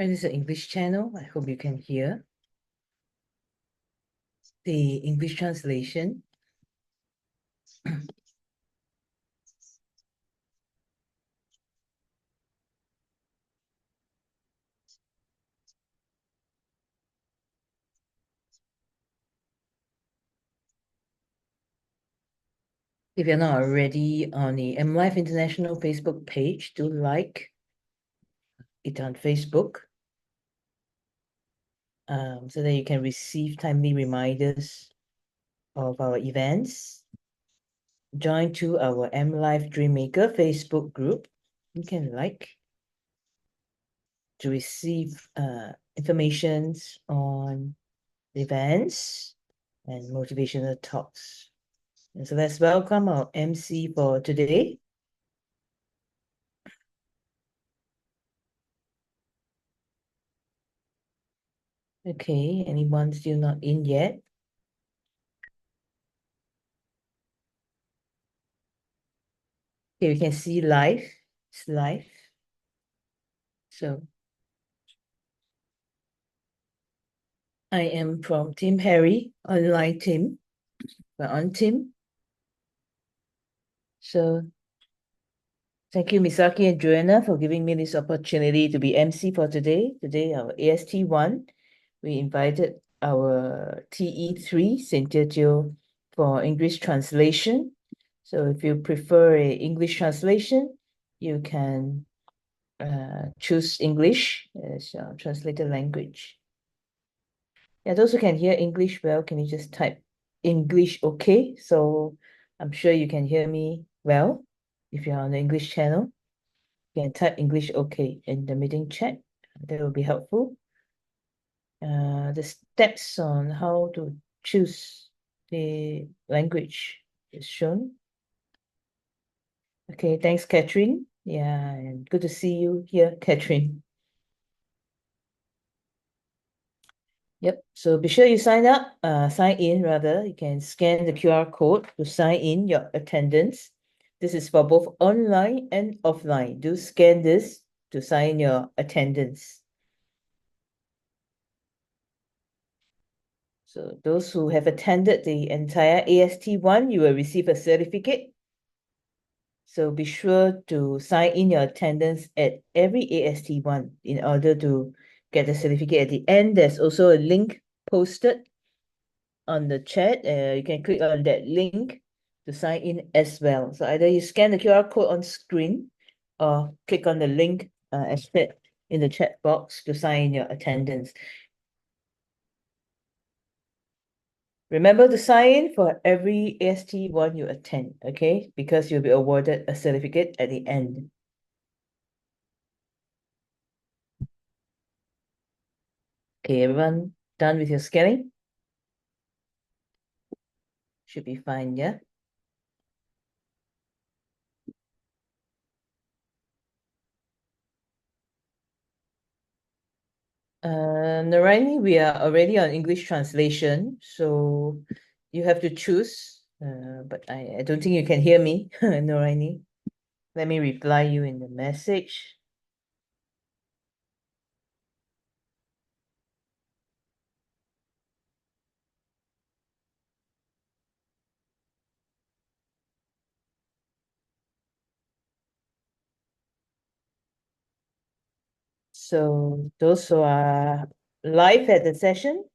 And this is an English channel. I hope you can hear the English translation. If you're not already on the M Life International Facebook page, do like it on Facebook so that you can receive timely reminders of our events. Join to our M Life Dreammaker Facebook group. You can like to receive informations on events and motivational talks. And so let's welcome our MC for today. Okay, anyone still not in yet? Okay, we can see live. It's live. So I am from Team Harry, online team. We're on team. So thank you, Misaki and Joanna, for giving me this opportunity to be MC for today. Today, our AST1, we invited our TE3, St. Teo, for English translation. So if you prefer a English translation, you can choose English as your translated language. Yeah, those who can hear English well, can you just type English okay? So I'm sure you can hear me well if you're on the English channel. You can type English okay in the meeting chat. That will be helpful. The steps on how to choose the language is shown. Okay, thanks, Catherine. Yeah, and good to see you here, Catherine. Yep, so be sure you sign in rather. You can scan the QR code to sign in your attendance. This is for both online and offline. Do scan this to sign your attendance. So those who have attended the entire AST1, you will receive a certificate. So be sure to sign in your attendance at every AST1 in order to get the certificate at the end. There's also a link posted on the chat. You can click on that link to sign in as well. So either you scan the QR code on screen or click on the link as said in the chat box to sign in your attendance. Remember to sign in for every AST1 you attend, okay? Because you'll be awarded a certificate at the end. Okay, everyone done with your scanning? Should be fine, yeah? Narayani, we are already on English translation, so you have to choose. But I don't think you can hear me, Narayani. Let me reply you in the message. So those who are live at the session,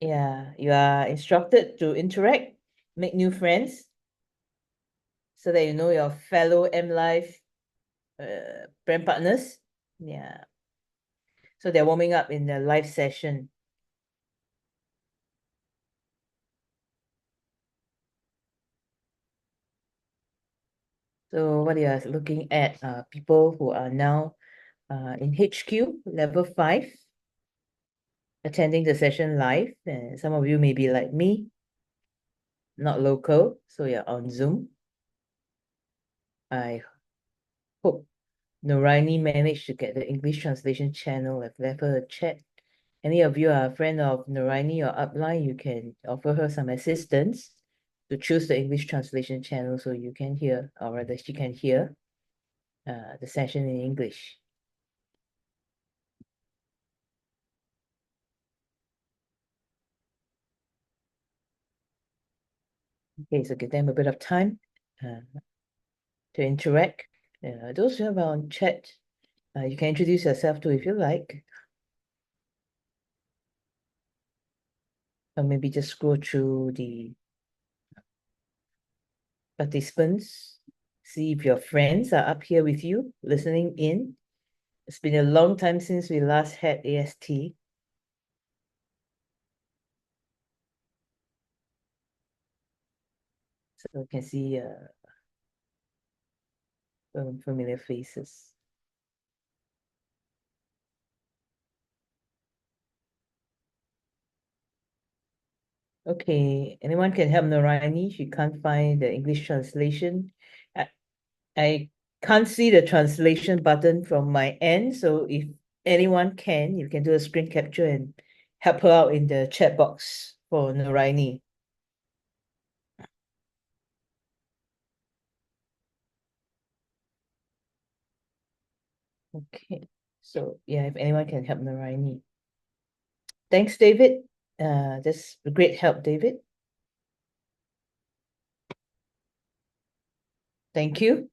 yeah, you are instructed to interact, make new friends, so that you know your fellow M Life brand partners. Yeah. So they're warming up in the live session. So what you are looking at are people who are now in HQ level 5, attending the session live. And some of you may be like me, not local, so you're on Zoom. I hope Noraini managed to get the English translation channel. I've left her a chat. Any of you are a friend of Noraini or upline, you can offer her some assistance to choose the English translation channel so you can hear, or rather she can hear the session in English. Okay, so give them a bit of time to interact. Those who have on chat, you can introduce yourself too if you like. Or maybe just scroll through the participants, see if your friends are up here with you, listening in. It's been a long time since we last had AST. So you can see some familiar faces. Okay, anyone can help Narayani? She can't find the English translation. I, I can't see the translation button from my end, so if anyone can, you can do a screen capture and help her out in the chat box for Narayani. Okay, so yeah, if anyone can help Narayani. Thanks, David. That's a great help, David. Thank you.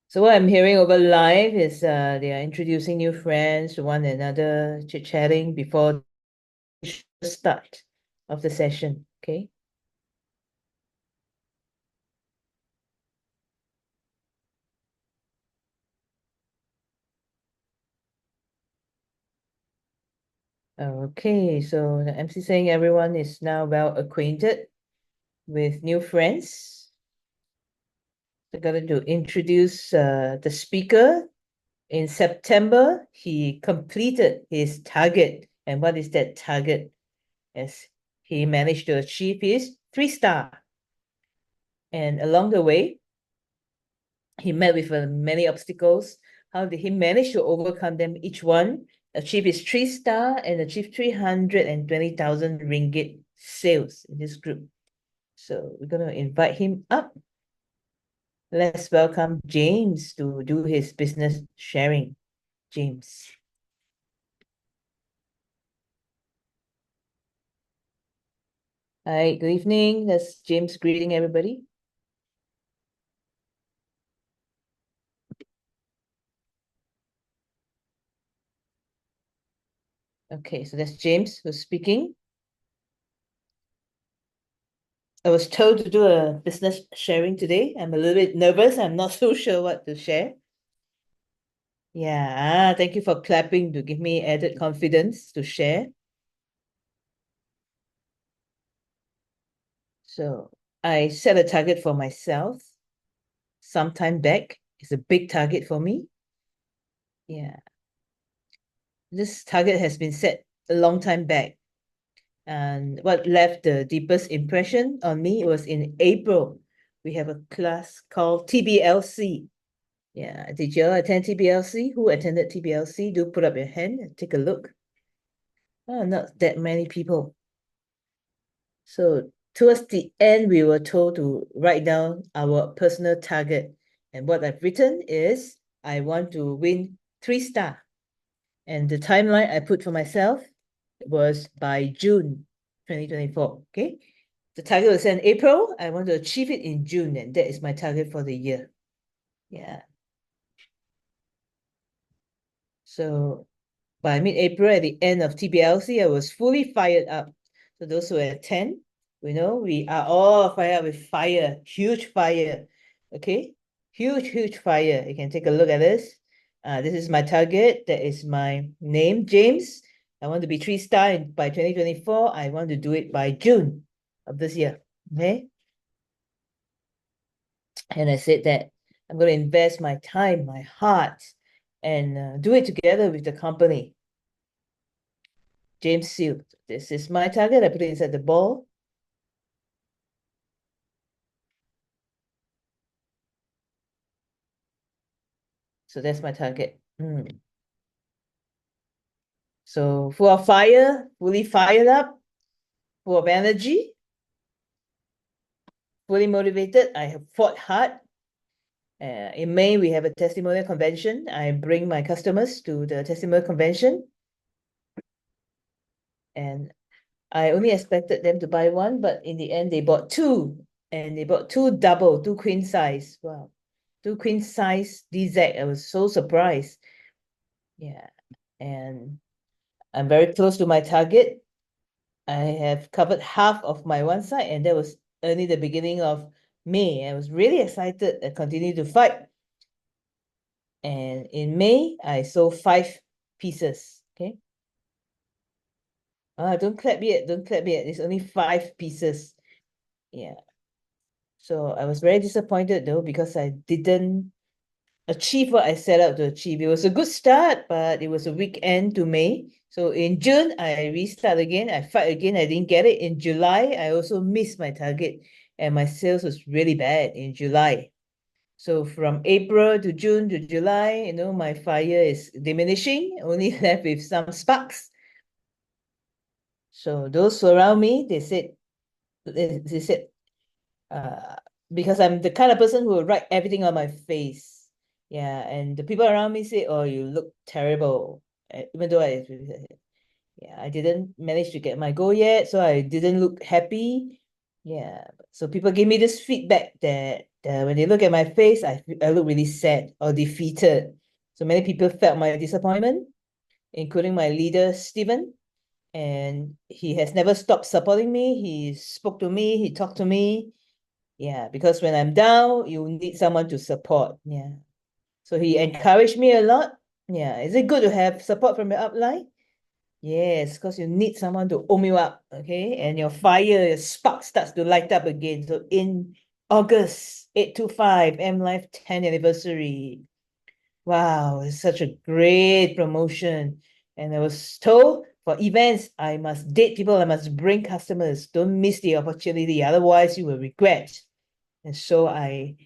So what I'm hearing over live is they are introducing new friends to one another, chit-chatting before the start of the session. Okay. Okay, so the MC saying everyone is now well acquainted with new friends. They're going to introduce the speaker. In September, he completed his target. And what is that target? Yes, he managed to achieve his 3-star. And along the way, he met with many obstacles. How did he manage to overcome them? Each one achieve his 3-star and achieve 320,000 ringgit sales in this group. So we're going to invite him up. Let's welcome James to do his business sharing. James. Hi, good evening. That's James greeting everybody. Okay, so that's James who's speaking. I was told to do a business sharing today. I'm a little bit nervous. I'm not so sure what to share. Yeah, thank you for clapping to give me added confidence to share. So I set a target for myself some time back. It's a big target for me. Yeah. This target has been set a long time back. And what left the deepest impression on me was in April. We have a class called TBLC. Yeah, did you all attend TBLC? Who attended TBLC? Do put up your hand and take a look. Oh, not that many people. So towards the end, we were told to write down our personal target. And what I've written is I want to win 3-star. And the timeline I put for myself was by June 2024. Okay. The target was set in April. I want to achieve it in June, and that is my target for the year. Yeah. So by mid-April, at the end of TBLC, I was fully fired up. So those who attend, we are all fired up with fire, huge fire. Okay, huge fire. You can take a look at this. This is my target. That is my name, James. I want to be 3-star by 2024. I want to do it by June of this year. Okay. And I said that I'm going to invest my time, my heart, and do it together with the company. James Seal. This is my target. I put it inside the ball. So that's my target. So full of fire, fully fired up, full of energy, fully motivated. I have fought hard. In May, we have a testimonial convention. I bring my customers to the testimonial convention. And I only expected them to buy one, but in the end, they bought two. And they bought two double, two queen size. Wow. Two queen size DZ. I was so surprised. Yeah. And I'm very close to my target. I have covered half of my one side, and that was only the beginning of May. I was really excited. I continued to fight. And in May, I sold 5 pieces. Okay. Don't clap yet. Don't clap yet. It's only 5 pieces. Yeah. So I was very disappointed though, because I didn't achieve what I set out to achieve. It was a good start, but it was a weekend to May. So in June, I restart again. I fight again. I didn't get it. In July, I also missed my target, and my sales was really bad in July. So from April to June to July, my fire is diminishing, only left with some sparks. So those around me, they said, uh, because I'm the kind of person who will write everything on my face. Yeah, and the people around me say, "Oh, you look terrible." Even though I didn't manage to get my goal yet, so I didn't look happy. Yeah, so people give me this feedback that when they look at my face, I look really sad or defeated. So many people felt my disappointment, including my leader, Stephen. And he has never stopped supporting me. He spoke to me, he talked to me. Yeah, because when I'm down, you need someone to support. Yeah. So he encouraged me a lot. Yeah. Is it good to have support from your upline? Yes, because you need someone to ohm you up, okay? And your fire, your spark starts to light up again. So in August 825 M Life 10th anniversary. Wow, it's such a great promotion. And I was told for events, I must date people, I must bring customers. Don't miss the opportunity, otherwise you will regret. And so in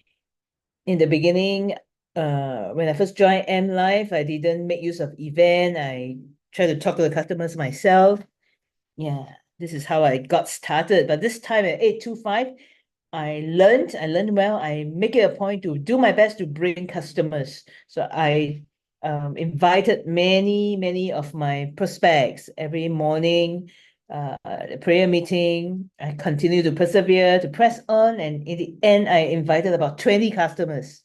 the beginning, when I first joined M Life, I didn't make use of event. I tried to talk to the customers myself. Yeah, this is how I got started. But this time at 825, I learned well. I make it a point to do my best to bring customers. So I invited many of my prospects every morning, the prayer meeting. I continue to persevere, to press on, and in the end, I invited about 20 customers.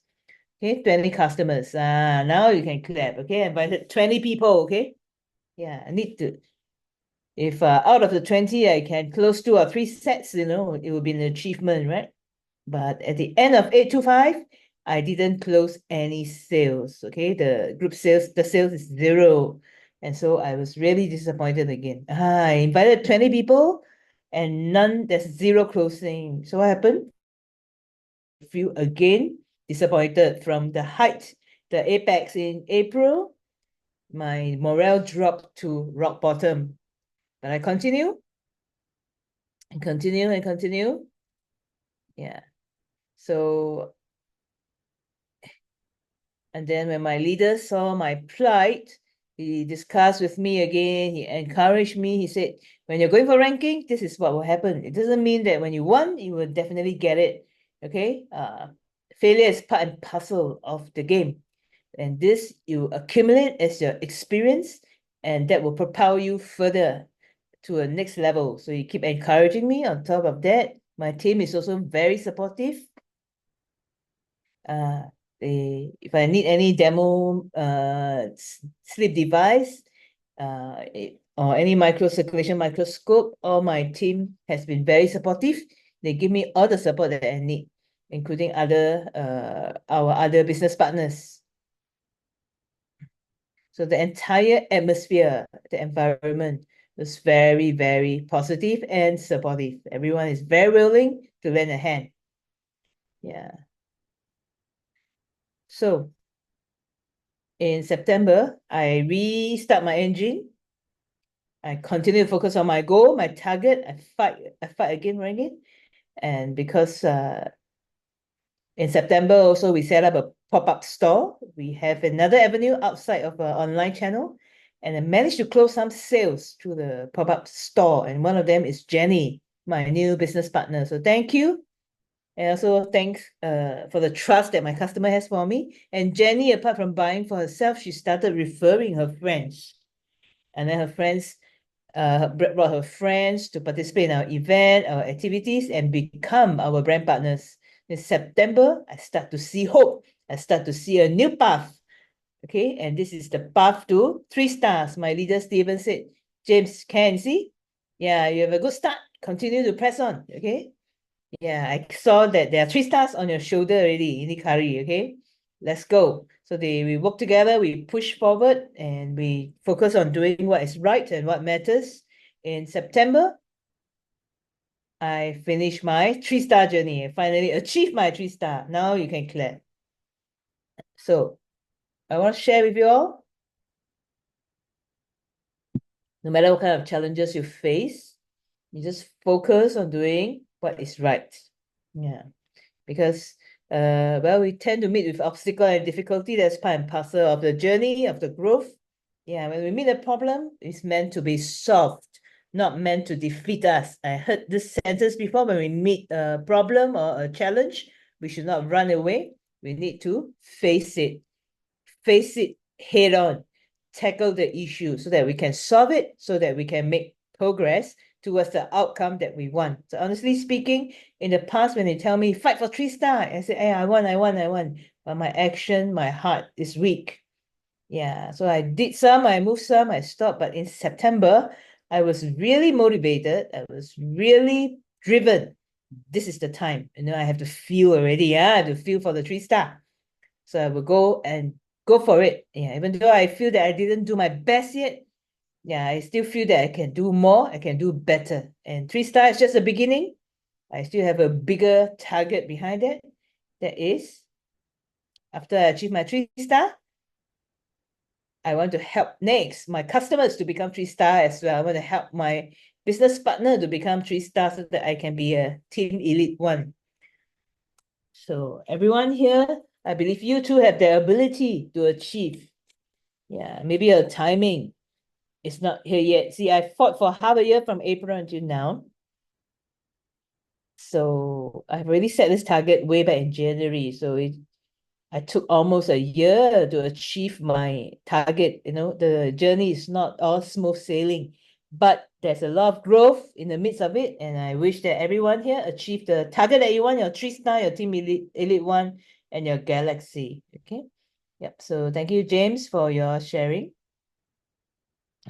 Okay, 20 customers. Now you can clap. Okay, I invited 20 people. Okay, yeah, I need to. If out of the 20, I can close 2 or 3 sets, it will be an achievement, right? But at the end of 825, I didn't close any sales. Okay, the sales is zero. And so I was really disappointed again. I invited 20 people and there's zero closing. So what happened? I feel again disappointed from the height, the apex in April. My morale dropped to rock bottom. But I continue and continue and continue. Yeah. So, and then when my leader saw my plight, he discussed with me again. He encouraged me. He said, when you're going for ranking, this is what will happen. It doesn't mean that when you won, you will definitely get it. Okay? Failure is part and parcel of the game. And this you accumulate as your experience, and that will propel you further to a next level. So you keep encouraging me. On top of that, my team is also very supportive. Uh, if I need any demo sleep device, or any microcirculation microscope, all my team has been very supportive. They give me all the support that I need, including our other business partners. So the entire atmosphere, the environment was very positive and supportive. Everyone is very willing to lend a hand. Yeah. So in September, I restart my engine. I continue to focus on my goal, my target. I fight again. And because in September also we set up a pop-up store. We have another avenue outside of our online channel. And I managed to close some sales through the pop-up store. And one of them is Jenny, my new business partner. So thank you. And also thanks for the trust that my customer has for me. And Jenny, apart from buying for herself, she started referring her friends. And then her friends brought her friends to participate in our event, our activities, and become our brand partners. In September, I start to see hope. I start to see a new path. Okay, and this is the path to 3 stars. My leader Stephen said, James, can see? Yeah, you have a good start. Continue to press on. Okay. Yeah, I saw that there are 3 stars on your shoulder already, in the curry. Okay, let's go. So we work together, we push forward, and we focus on doing what is right and what matters. In September, I finished my 3-star journey. I finally achieved my 3-star. Now you can clap. So I want to share with you all, no matter what kind of challenges you face, you just focus on doing what is right. Yeah. Because well, we tend to meet with obstacle and difficulty. That's part and parcel of the journey of the growth. Yeah, when we meet a problem, it's meant to be solved, not meant to defeat us. I heard this sentence before. When we meet a problem or a challenge, we should not run away. We need to face it head on, tackle the issue so that we can solve it, so that we can make progress towards the outcome that we want. So honestly speaking, in the past, when they tell me fight for 3 star, I say, hey, I want. But my action, my heart is weak. Yeah. So I did some, I moved some, I stopped. But in September, I was really motivated. I was really driven. This is the time. I have to feel already. Yeah, I have to feel for the 3 star. So I will go and go for it. Yeah, even though I feel that I didn't do my best yet, yeah, I still feel that I can do more, I can do better. And 3 star is just the beginning. I still have a bigger target behind it. That is, after I achieve my 3 star, I want to help next my customers to become 3 star as well. I want to help my business partner to become 3 star so that I can be a team elite one. So everyone here, I believe you too have the ability to achieve. Yeah, maybe a timing is not here yet. See, I fought for half a year from April until now. So I've already set this target way back in January. So I took almost a year to achieve my target. The journey is not all smooth sailing, but there's a lot of growth in the midst of it. And I wish that everyone here achieve the target that you want, your 3 star, your team elite one, and your galaxy. Okay. Yep. So thank you, James, for your sharing.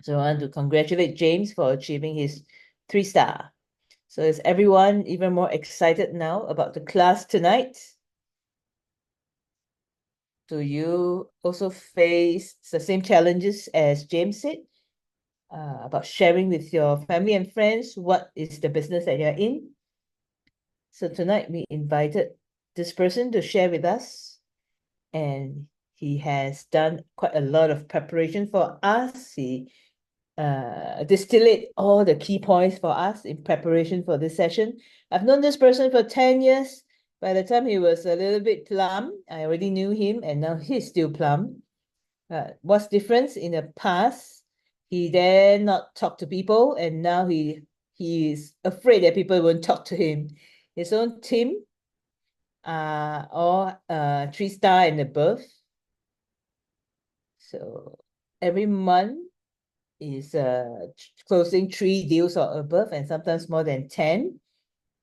So I want to congratulate James for achieving his 3 star. So is everyone even more excited now about the class tonight? Do you also face the same challenges as James said about sharing with your family and friends what is the business that you're in? So tonight we invited this person to share with us, and he has done quite a lot of preparation for us. He distillate all the key points for us in preparation for this session. I've known this person for 10 years. By the time he was a little bit plumb, I already knew him, and now he's still plumb. What's difference in the past? He dare not talk to people, and now he is afraid that people won't talk to him. His own team are all 3 star and above. So every month is closing 3 deals or above, and sometimes more than 10.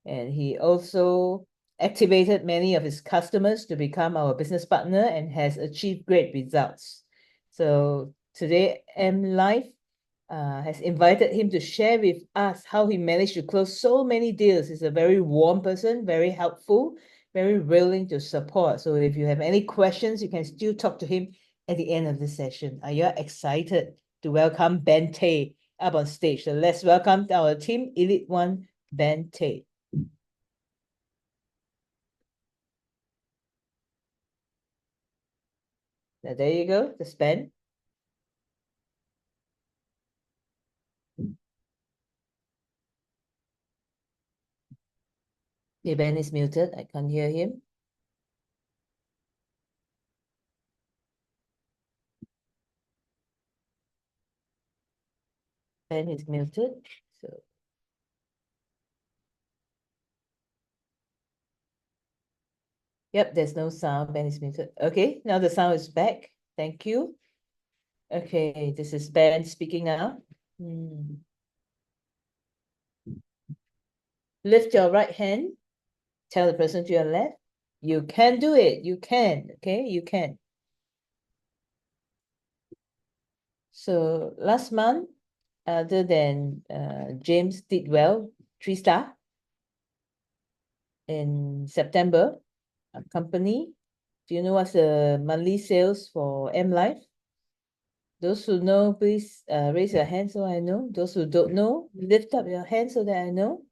And he also activated many of his customers to become our business partner and has achieved great results. So today, M Life has invited him to share with us how he managed to close so many deals. He's a very warm person, very helpful, very willing to support. So if you have any questions, you can still talk to him at the end of the session. Are you excited to welcome Ben Tey up on stage? So let's welcome our team Elite One, Ben Tey. Now, there you go, the Ben. The Ben is muted. I can't hear him. Ben is muted. So yep, there's no sound. Ben is muted. Okay, now the sound is back. Thank you. Okay, this is Ben speaking now. Lift your right hand. Tell the person to your left, you can do it. You can. Okay, you can. So last month, other than James did well, 3 star. In September, a company. Do you know what's the monthly sales for M Life? Those who know, please raise your hand so I know. Those who don't know, lift up your hand so that I know.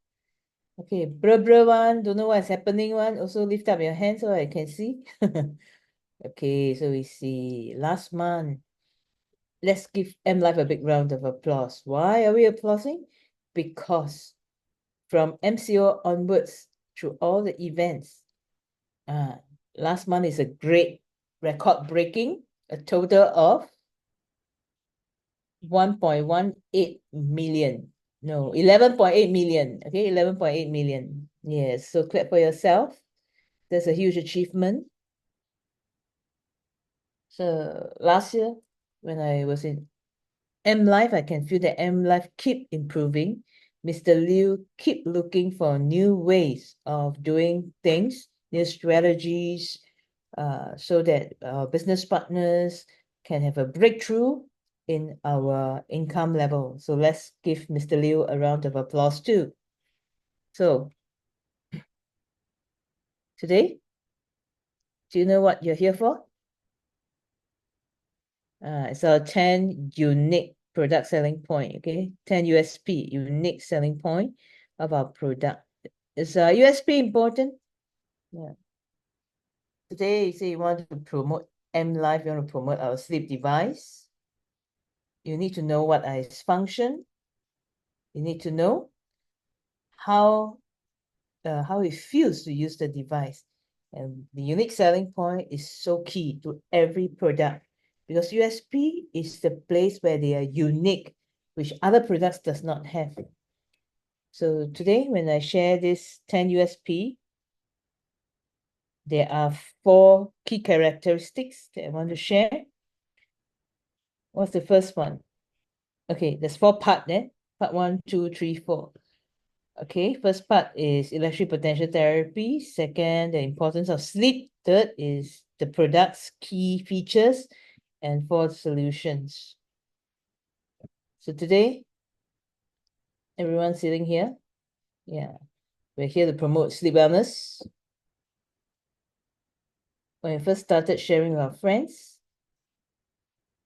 Okay, bruh one, don't know what's happening one, also lift up your hand so I can see. Okay, so we see last month. Let's give M Life a big round of applause. Why are we applauding? Because from MCO onwards, through all the events, last month is a great record breaking, a total of 1.18 million. No, 11.8 million. Okay, 11.8 million. Yes, so clap for yourself. That's a huge achievement. So last year, when I was in M Life, I can feel that M Life keep improving. Mr. Liu keep looking for new ways of doing things, new strategies, so that our business partners can have a breakthrough in our income level. So let's give Mr. Liu a round of applause too. So today, do you know what you're here for? It's our 10 unique product selling point, okay? 10 USP, unique selling point of our product. Is USP important? Yeah. Today, you say you want to promote M Life, you want to promote our sleep device. You need to know what is function. You need to know how it feels to use the device. And the unique selling point is so key to every product because USP is the place where they are unique, which other products does not have. So today, when I share this 10 USP, there are 4 key characteristics that I want to share. What's the first one? Okay, there's 4 parts there. Part 1, 2, 3, 4. Okay, first part is electric potential therapy. Second, the importance of sleep. Third is the product's key features. And fourth, solutions. So today, everyone sitting here, yeah, we're here to promote sleep wellness. When we first started sharing with our friends,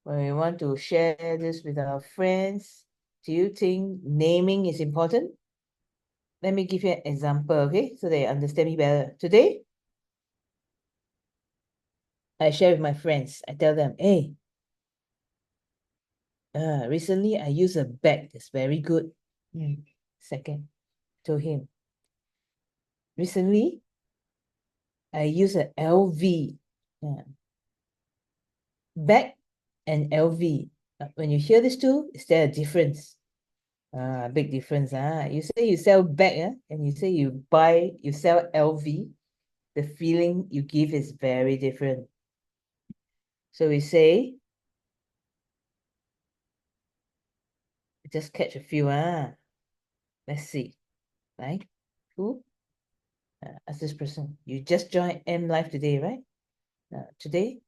when we want to share this with our friends, do you think naming is important? Let me give you an example, okay, so they understand me better. Today, I share with my friends. I tell them, hey, recently I use a bag that's very good. Second, told him, recently I use an LV. Bag and LV. When you hear these two, is there a difference? Big difference. You say you sell bag, and you say you sell LV. The feeling you give is very different. So we say, just catch a few. Let's see. Right? Who? Ask this person. You just joined M Life today, right? Today,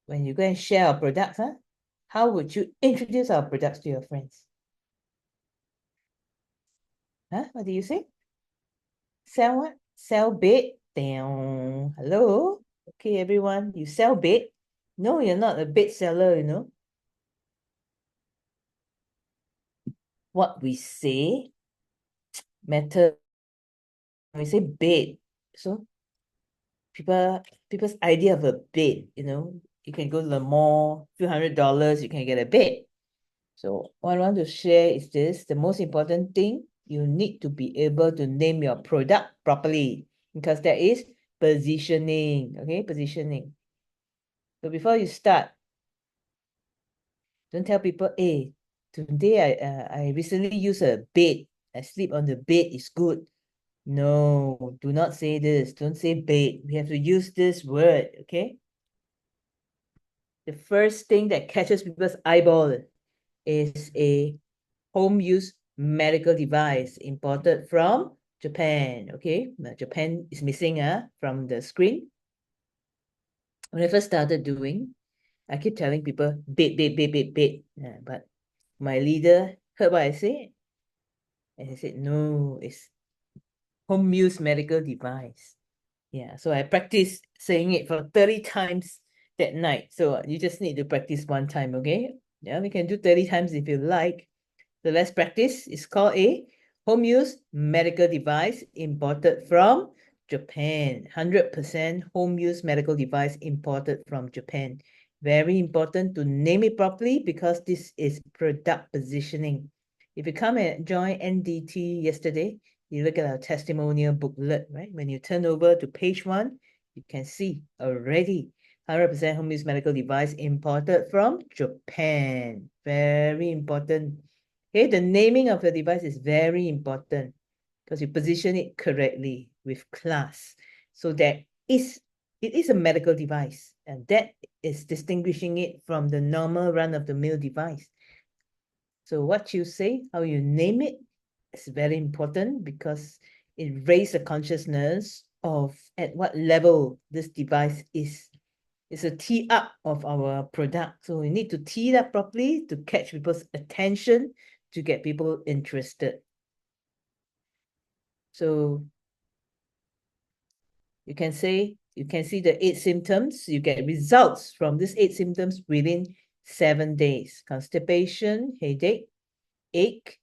when you go and share our products, how would you introduce our products to your friends? What do you say? Sell what? Sell bed? Damn. Hello? Okay, everyone, you sell bed? No, you're not a bed seller, you know. What we say matter. When we say bed, so people's idea of a bed, you can go to the mall, few $100s, you can get a bed. So what I want to share is this, the most important thing, you need to be able to name your product properly because that is positioning, okay, positioning. So before you start, don't tell people, hey, today I recently used a bed, I sleep on the bed, it's good. No, do not say this, don't say bed, we have to use this word, okay? The first thing that catches people's eyeball is a home use medical device imported from Japan, okay? Now, Japan is missing from the screen. When I first started doing, I keep telling people, bait, bait, bait, bait, bait. Yeah, but my leader heard what I said, and he said, no, it's home use medical device. Yeah, so I practiced saying it for 30 times that night. So you just need to practice one time, okay? Yeah, we can do 30 times if you like. So let's practice. It's called a home use medical device imported from Japan. 100% home use medical device imported from Japan. Very important to name it properly because this is product positioning. If you come and join NDT yesterday, you look at our testimonial booklet, right? When you turn over to page 1, you can see already 100% home use medical device imported from Japan. Very important. Okay, the naming of the device is very important because you position it correctly with class. So that it is a medical device, and that is distinguishing it from the normal run-of-the-mill device. So what you say, how you name it, is very important because it raises the consciousness of at what level this device is. It's a tee up of our product. So we need to tee it up properly to catch people's attention, to get people interested. So you can see the 8 symptoms. You get results from these 8 symptoms within 7 days. Constipation, headache, ache,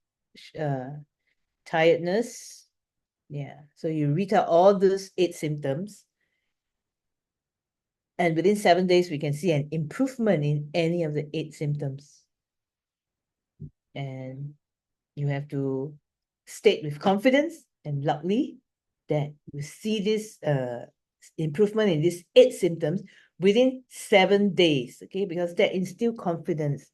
tiredness. Yeah. So you read out all those 8 symptoms. And within 7 days, we can see an improvement in any of the 8 symptoms. And you have to state with confidence and loudly that you see this improvement in these 8 symptoms within 7 days, okay? Because that instills confidence,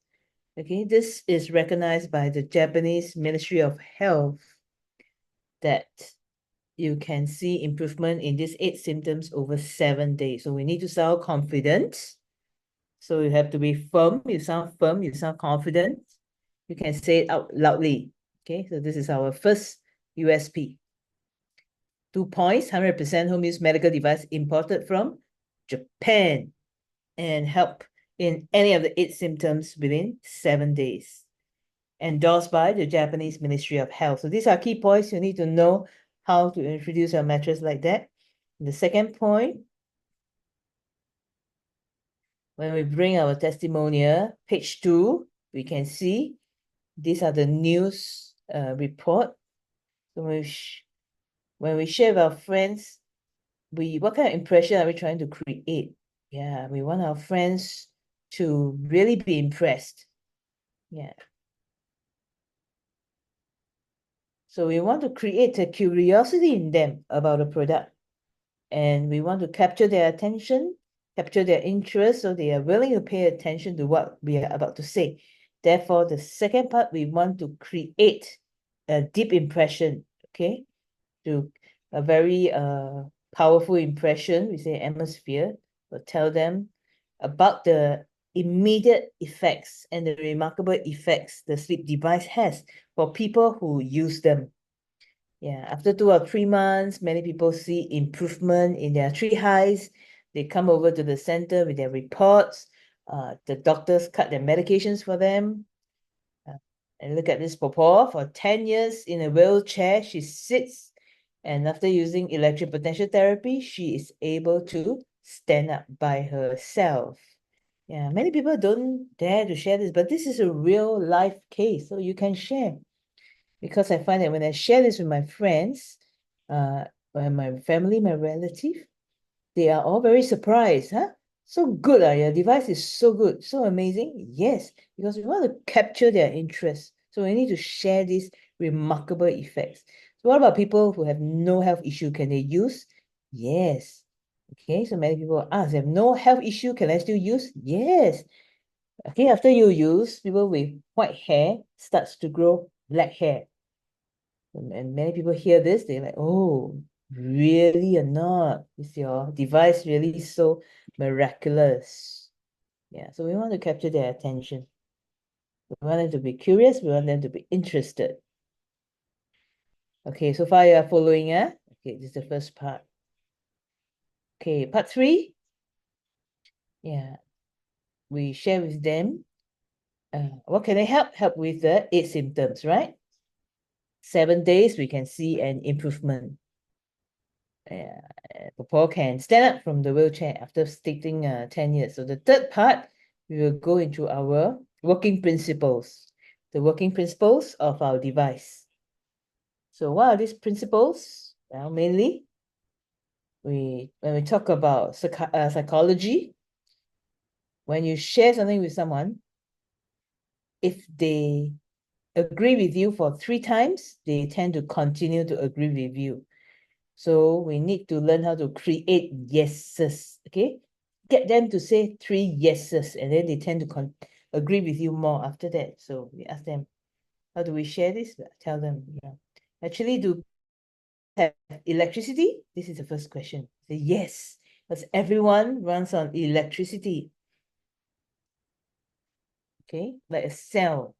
okay? This is recognized by the Japanese Ministry of Health that you can see improvement in these 8 symptoms over 7 days. So we need to sound confident. So you have to be firm, you sound confident. You can say it out loudly. Okay, so this is our first USP. 2 points, 100% home use medical device imported from Japan and help in any of the 8 symptoms within 7 days. Endorsed by the Japanese Ministry of Health. So these are key points. You need to know how to introduce your mattress like that. The second point, when we bring our testimonial, page 2, we can see these are the news report. So when we share with our friends, what kind of impression are we trying to create? Yeah, we want our friends to really be impressed. Yeah. So we want to create a curiosity in them about a product. And we want to capture their attention, capture their interest, so they are willing to pay attention to what we are about to say. Therefore, the second part, we want to create a deep impression, okay? To a very powerful impression, we say atmosphere, will tell them about the immediate effects and the remarkable effects the sleep device has for people who use them. Yeah, after 2 or 3 months, many people see improvement in their 3 highs. They come over to the center with their reports. The doctors cut their medications for them. And look at this Popo, for 10 years in a wheelchair, she sits, and after using electric potential therapy, she is able to stand up by herself. Yeah, many people don't dare to share this, but this is a real life case, so you can share. Because I find that when I share this with my friends, my family, my relative, they are all very surprised, huh? So good, your device is so good, so amazing. Yes, because we want to capture their interest. So we need to share these remarkable effects. So what about people who have no health issue? Can they use? Yes. Okay, so many people ask, have no health issue, can I still use? Yes. Okay, after you use, people with white hair starts to grow black hair. And many people hear this, they're like, oh, really or not? Is your device really so miraculous? Yeah, so we want to capture their attention. We want them to be curious, we want them to be interested. Okay, so far you are following, eh? Okay, this is the first part. Okay, part 3. Yeah, we share with them. What can I help with the 8 symptoms, right? 7 days, we can see an improvement. Paul can stand up from the wheelchair after stating 10 years. So the third part, we will go into our working principles, the working principles of our device. So what are these principles? Well, mainly, when we talk about psychology, when you share something with someone, if they agree with you for 3 times, they tend to continue to agree with you. So we need to learn how to create yeses, okay? Get them to say 3 yeses, and then they tend to agree with you more after that. So we ask them, how do we share this? Tell them, yeah. Actually, do have electricity? This is the first question. Say yes, because everyone runs on electricity. Okay, like a cell.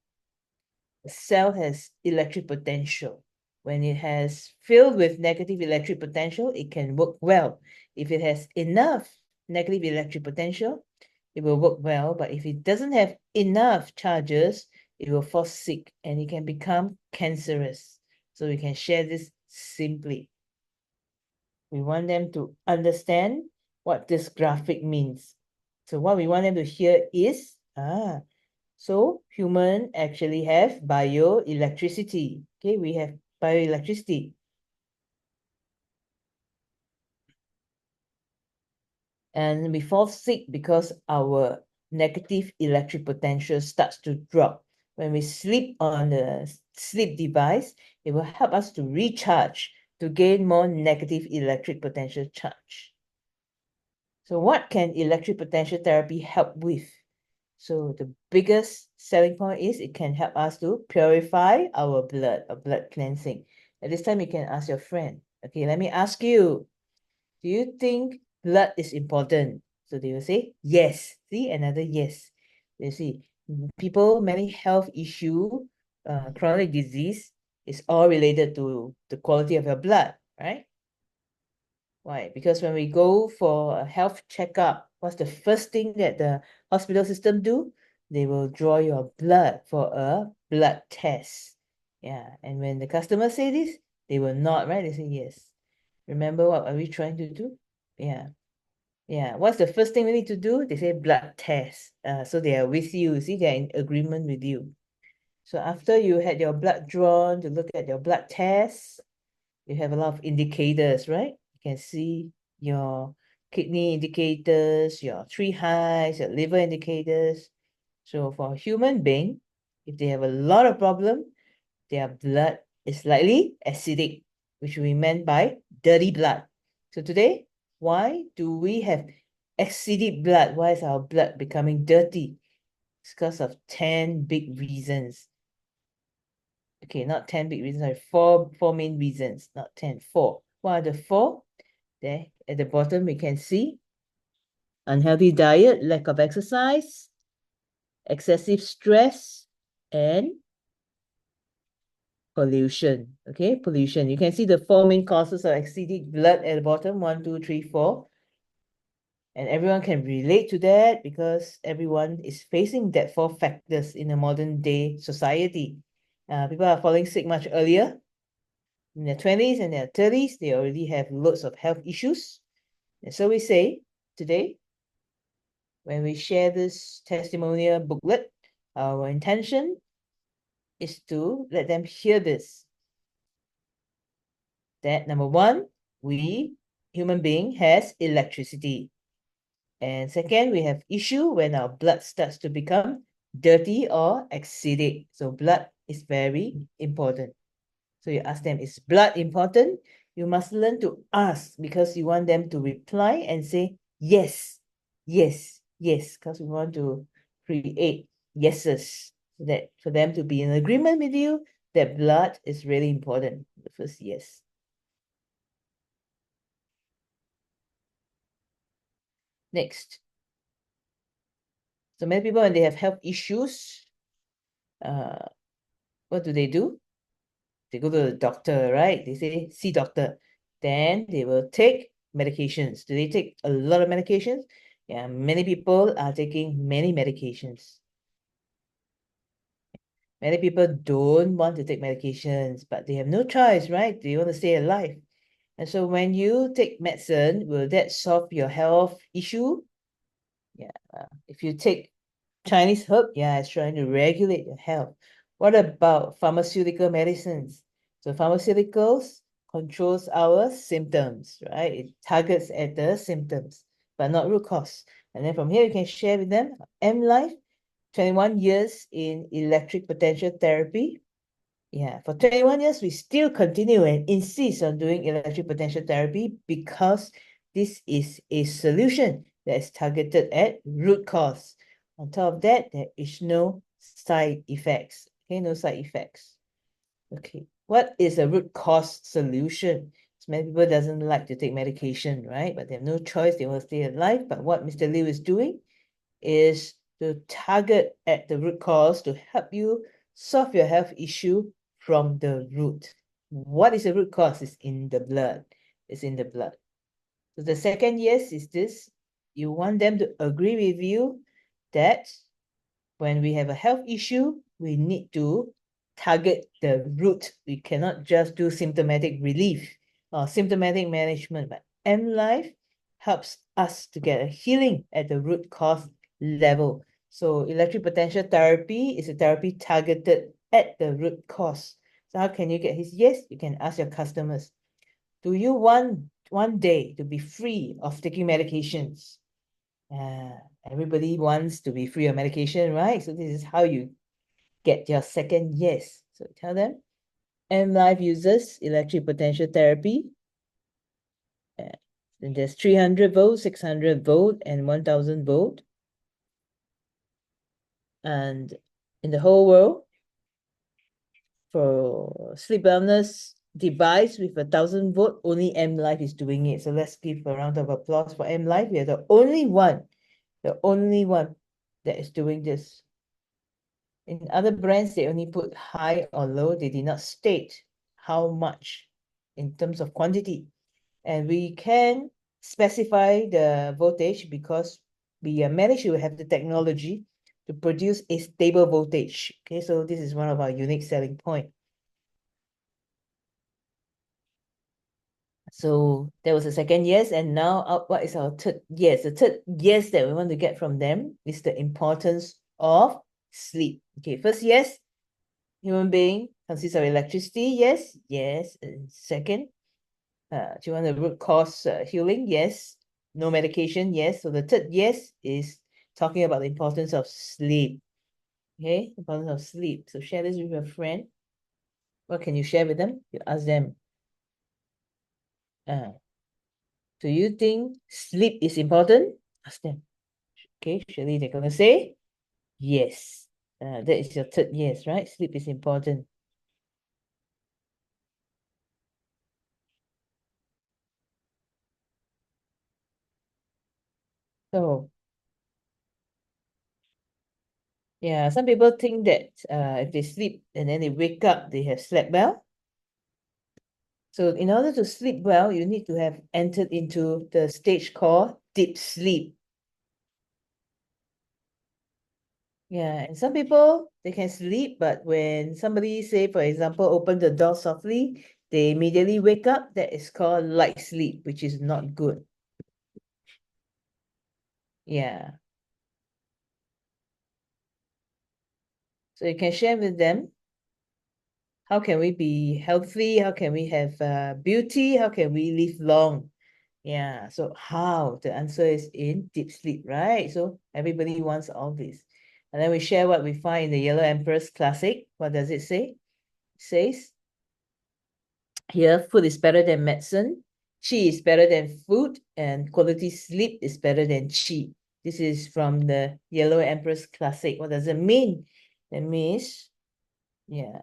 A cell has electric potential. When it has filled with negative electric potential, it can work well. If it has enough negative electric potential, it will work well. But if it doesn't have enough charges, it will fall sick and it can become cancerous. So we can share this simply. We want them to understand what this graphic means. So what we want them to hear is, so human actually have bioelectricity. Okay, we have bioelectricity. And we fall sick because our negative electric potential starts to drop. When we sleep on the sleep device, it will help us to recharge, to gain more negative electric potential charge. So what can electric potential therapy help with? So the biggest selling point is it can help us to purify our blood cleansing. At this time, you can ask your friend, okay, let me ask you, do you think blood is important? So they will say, yes. See, another yes. You see, people, many health issue, chronic disease is all related to the quality of your blood, right? Why? Because when we go for a health checkup, what's the first thing that the hospital system do? They will draw your blood for a blood test. Yeah, and when the customer say this, they will not, right? They say yes. Remember what are we trying to do? Yeah. Yeah. What's the first thing we need to do? They say blood test. So they are with you. See, they're in agreement with you. So after you had your blood drawn to look at your blood test, you have a lot of indicators, right? You can see your kidney indicators, your three highs, your liver indicators. So for a human being, if they have a lot of problem, their blood is slightly acidic, which we meant by dirty blood. So today, why do we have acidic blood? Why is our blood becoming dirty? It's because of 10 big reasons. Okay, not 10 big reasons, sorry, four main reasons, not 10, 4. What are the 4? There, at the bottom, we can see unhealthy diet, lack of exercise, excessive stress, and pollution. Okay, pollution. You can see the 4 main causes of acidic blood at the bottom, 1, 2, 3, 4. And everyone can relate to that because everyone is facing that 4 factors in a modern day society. People are falling sick much earlier. In their 20s and their 30s, they already have loads of health issues. And so we say today, when we share this testimonial booklet, our intention is to let them hear this. That number 1, we, human being, has electricity. And second, we have issue when our blood starts to become dirty or acidic. So blood is very important. So you ask them, is blood important? You must learn to ask because you want them to reply and say, yes, yes, yes, because we want to create yeses so that for them to be in agreement with you that blood is really important. The first yes. Next. So many people, when they have health issues, what do? they go to the doctor, right? They say, see doctor. Then they will take medications. Do they take a lot of medications? Yeah, many people are taking many medications. Many people don't want to take medications, but they have no choice, right? They want to stay alive. And so when you take medicine, will that solve your health issue? Yeah. If you take Chinese herb, yeah, it's trying to regulate your health. What about pharmaceutical medicines? So pharmaceuticals controls our symptoms, right? It targets at the symptoms, but not root cause. And then from here, you can share with them M Life, 21 years in electric potential therapy. Yeah, for 21 years, we still continue and insist on doing electric potential therapy because this is a solution that is targeted at root cause. On top of that, there is no side effects. Okay, no side effects. Okay, what is a root cause solution? So many people doesn't like to take medication, right? But they have no choice. They will stay alive. But what Mr. Liu is doing is to target at the root cause to help you solve your health issue from the root. What is the root cause? It's in the blood. It's in the blood. So the second yes is this. You want them to agree with you that when we have a health issue, we need to target the root. We cannot just do symptomatic relief or symptomatic management, but M Life helps us to get a healing at the root cause level. So electric potential therapy is a therapy targeted at the root cause. So how can you get his yes? You can ask your customers, do you want one day to be free of taking medications? Everybody wants to be free of medication, right? So this is how you get your second yes. So tell them, M Life uses electric potential therapy. And there's 300 volt, 600 volt, and 1000 volt. And in the whole world, for sleep wellness device with 1000 volt, only M Life is doing it. So let's give a round of applause for M Life. We are the only one that is doing this. In other brands, they only put high or low. They did not state how much in terms of quantity. And we can specify the voltage because we managed to have the technology to produce a stable voltage. Okay, so this is one of our unique selling point. So there was a second yes, and now what is our third yes? The third yes that we want to get from them is the importance of sleep. Okay, first yes, human being consists of electricity. Yes, yes. And second, do you want the root cause healing? Yes. No medication? Yes. So the third yes is talking about the importance of sleep. Okay, importance of sleep. So share this with your friend. What can you share with them? You ask them, uh, do you think sleep is important? Ask them. Okay, surely they're gonna say yes. That is your third yes, right? Sleep is important. So yeah, some people think that if they sleep and then they wake up, they have slept well. So in order to sleep well, you need to have entered into the stage called deep sleep. Yeah, and some people, they can sleep, but when somebody say, for example, open the door softly, they immediately wake up. That is called light sleep, which is not good. Yeah. So you can share with them, how can we be healthy? How can we have beauty? How can we live long? Yeah, so how? The answer is in deep sleep, right? So everybody wants all this. And then we share what we find in the Yellow Empress Classic. What does it say? It says, here, food is better than medicine, qi is better than food, and quality sleep is better than qi. This is from the Yellow Empress Classic. What does it mean? That means, yeah,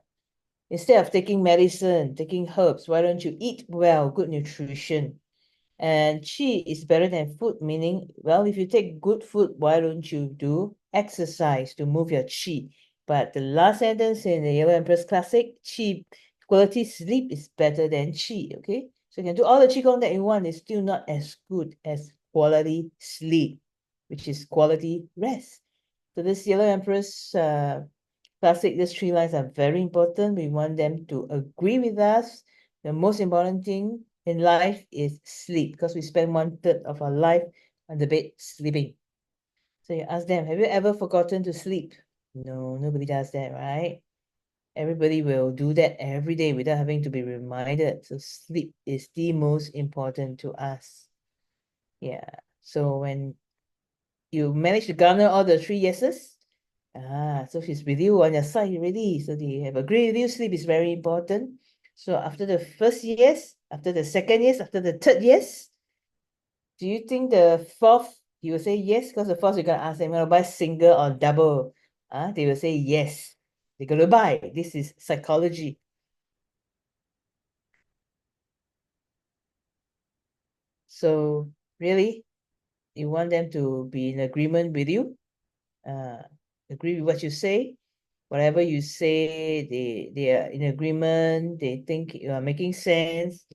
instead of taking medicine, taking herbs, why don't you eat well, good nutrition? And qi is better than food, meaning, well, if you take good food, why don't you do exercise to move your qi? But the last sentence in the Yellow Empress Classic, qi quality sleep is better than Qi, okay? So you can do all the Qigong that you want, it's still not as good as quality sleep, which is quality rest. So this Yellow Empress classic, these 3 lines are very important. We want them to agree with us. The most important thing in life is sleep, because we spend 1/3 of our life on the bed sleeping. So you ask them, have you ever forgotten to sleep? No, nobody does that, right? Everybody will do that every day without having to be reminded. So sleep is the most important to us. Yeah. So when you manage to garner all the 3 yeses, so she's with you on your side already. So they have agreed with you. Sleep is very important. So after the first yes, after the second yes, after the third yes, do you think the fourth, you will say yes? Because the fourth, you're going to ask them, want to buy single or double? They will say yes. They're going to buy. This is psychology. So really, you want them to be in agreement with you, agree with what you say. Whatever you say, they are in agreement. They think you are making sense.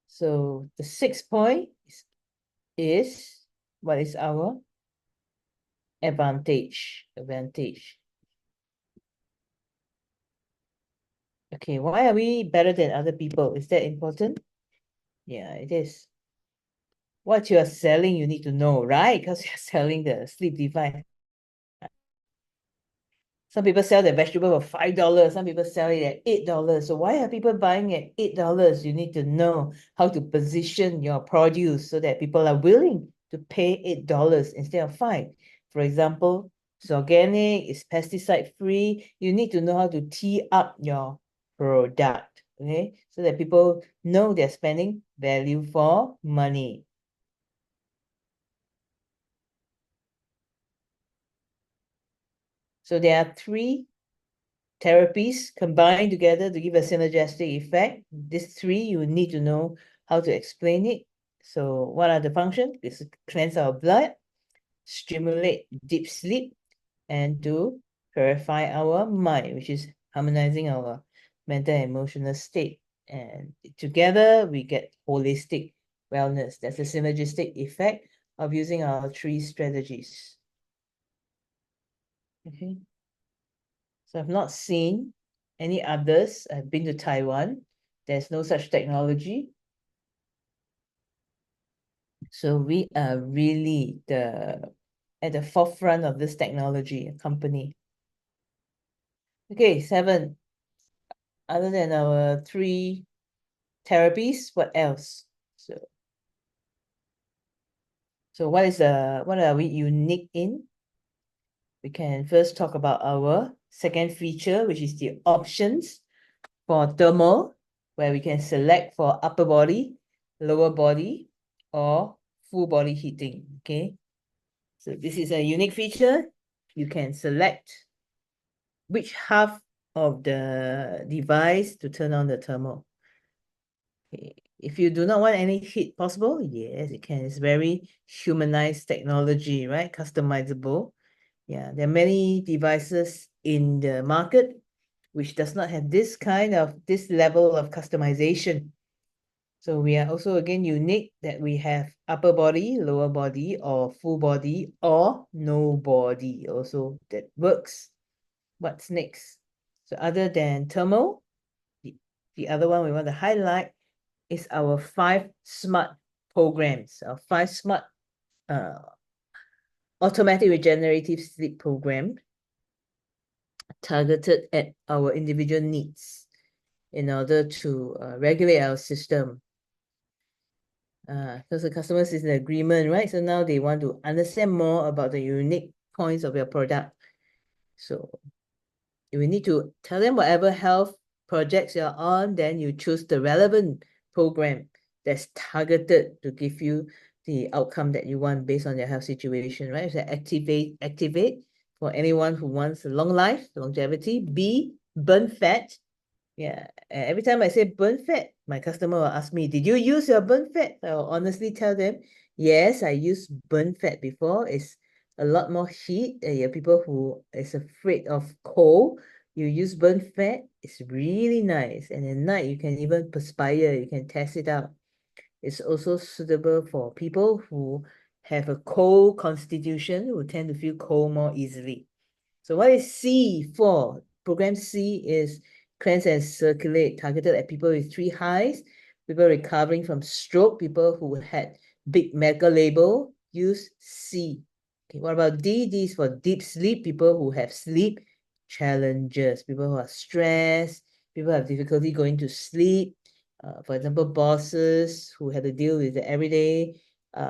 So the 6th point is what is our advantage? Advantage. Okay, why are we better than other people? Is that important? Yeah, it is. What you are selling, you need to know, right? Because you're selling the sleep device. Some people sell their vegetable for $5. Some people sell it at $8. So why are people buying at $8? You need to know how to position your produce so that people are willing to pay $8 instead of 5. For example, it's organic, it's pesticide free. You need to know how to tee up your product, okay? So that people know they're spending value for money. So there are 3 therapies combined together to give a synergistic effect. These 3, you need to know how to explain it. So what are the functions? It's to cleanse our blood, stimulate deep sleep, and to purify our mind, which is harmonizing our mental and emotional state. And together we get holistic wellness. That's a synergistic effect of using our 3 strategies. Okay. So I've not seen any others. I've been to Taiwan. There's no such technology. So we are really at the forefront of this technology company. Okay, 7. Other than our 3 therapies, what else? So what are we unique in? We can first talk about our second feature, which is the options for thermal, where we can select for upper body, lower body, or full body heating, okay? So this is a unique feature. You can select which half of the device to turn on the thermal. Okay. If you do not want any heat possible, yes, it can. It's very humanized technology, right? Customizable. Yeah, there are many devices in the market which does not have this level of customization. So we are also again unique that we have upper body, lower body, or full body, or no body also that works. What's next? So other than thermal, the other one we want to highlight is our 5 smart programs, our 5 smart automatic regenerative sleep program targeted at our individual needs in order to regulate our system. Because the customers is in agreement, right? So now they want to understand more about the unique points of your product. So we need to tell them whatever health projects you're on, then you choose the relevant program that's targeted to give you the outcome that you want based on your health situation, right? So activate for anyone who wants a long life, longevity. B, burn fat. Yeah, every time I say burn fat, my customer will ask me, did you use your burn fat? I'll honestly tell them, yes, I used burn fat before. It's a lot more heat. You have people who is afraid of cold. You use burnt fat. It's really nice. And at night, you can even perspire. You can test it out. It's also suitable for people who have a cold constitution, who tend to feel cold more easily. So what is C for? Program C is cleanse and circulate, targeted at people with 3 highs, people recovering from stroke, people who had big medical label, use C. Okay, what about D? D is for deep sleep, people who have sleep challenges, people who are stressed, people who have difficulty going to sleep. For example, bosses who had to deal with the everyday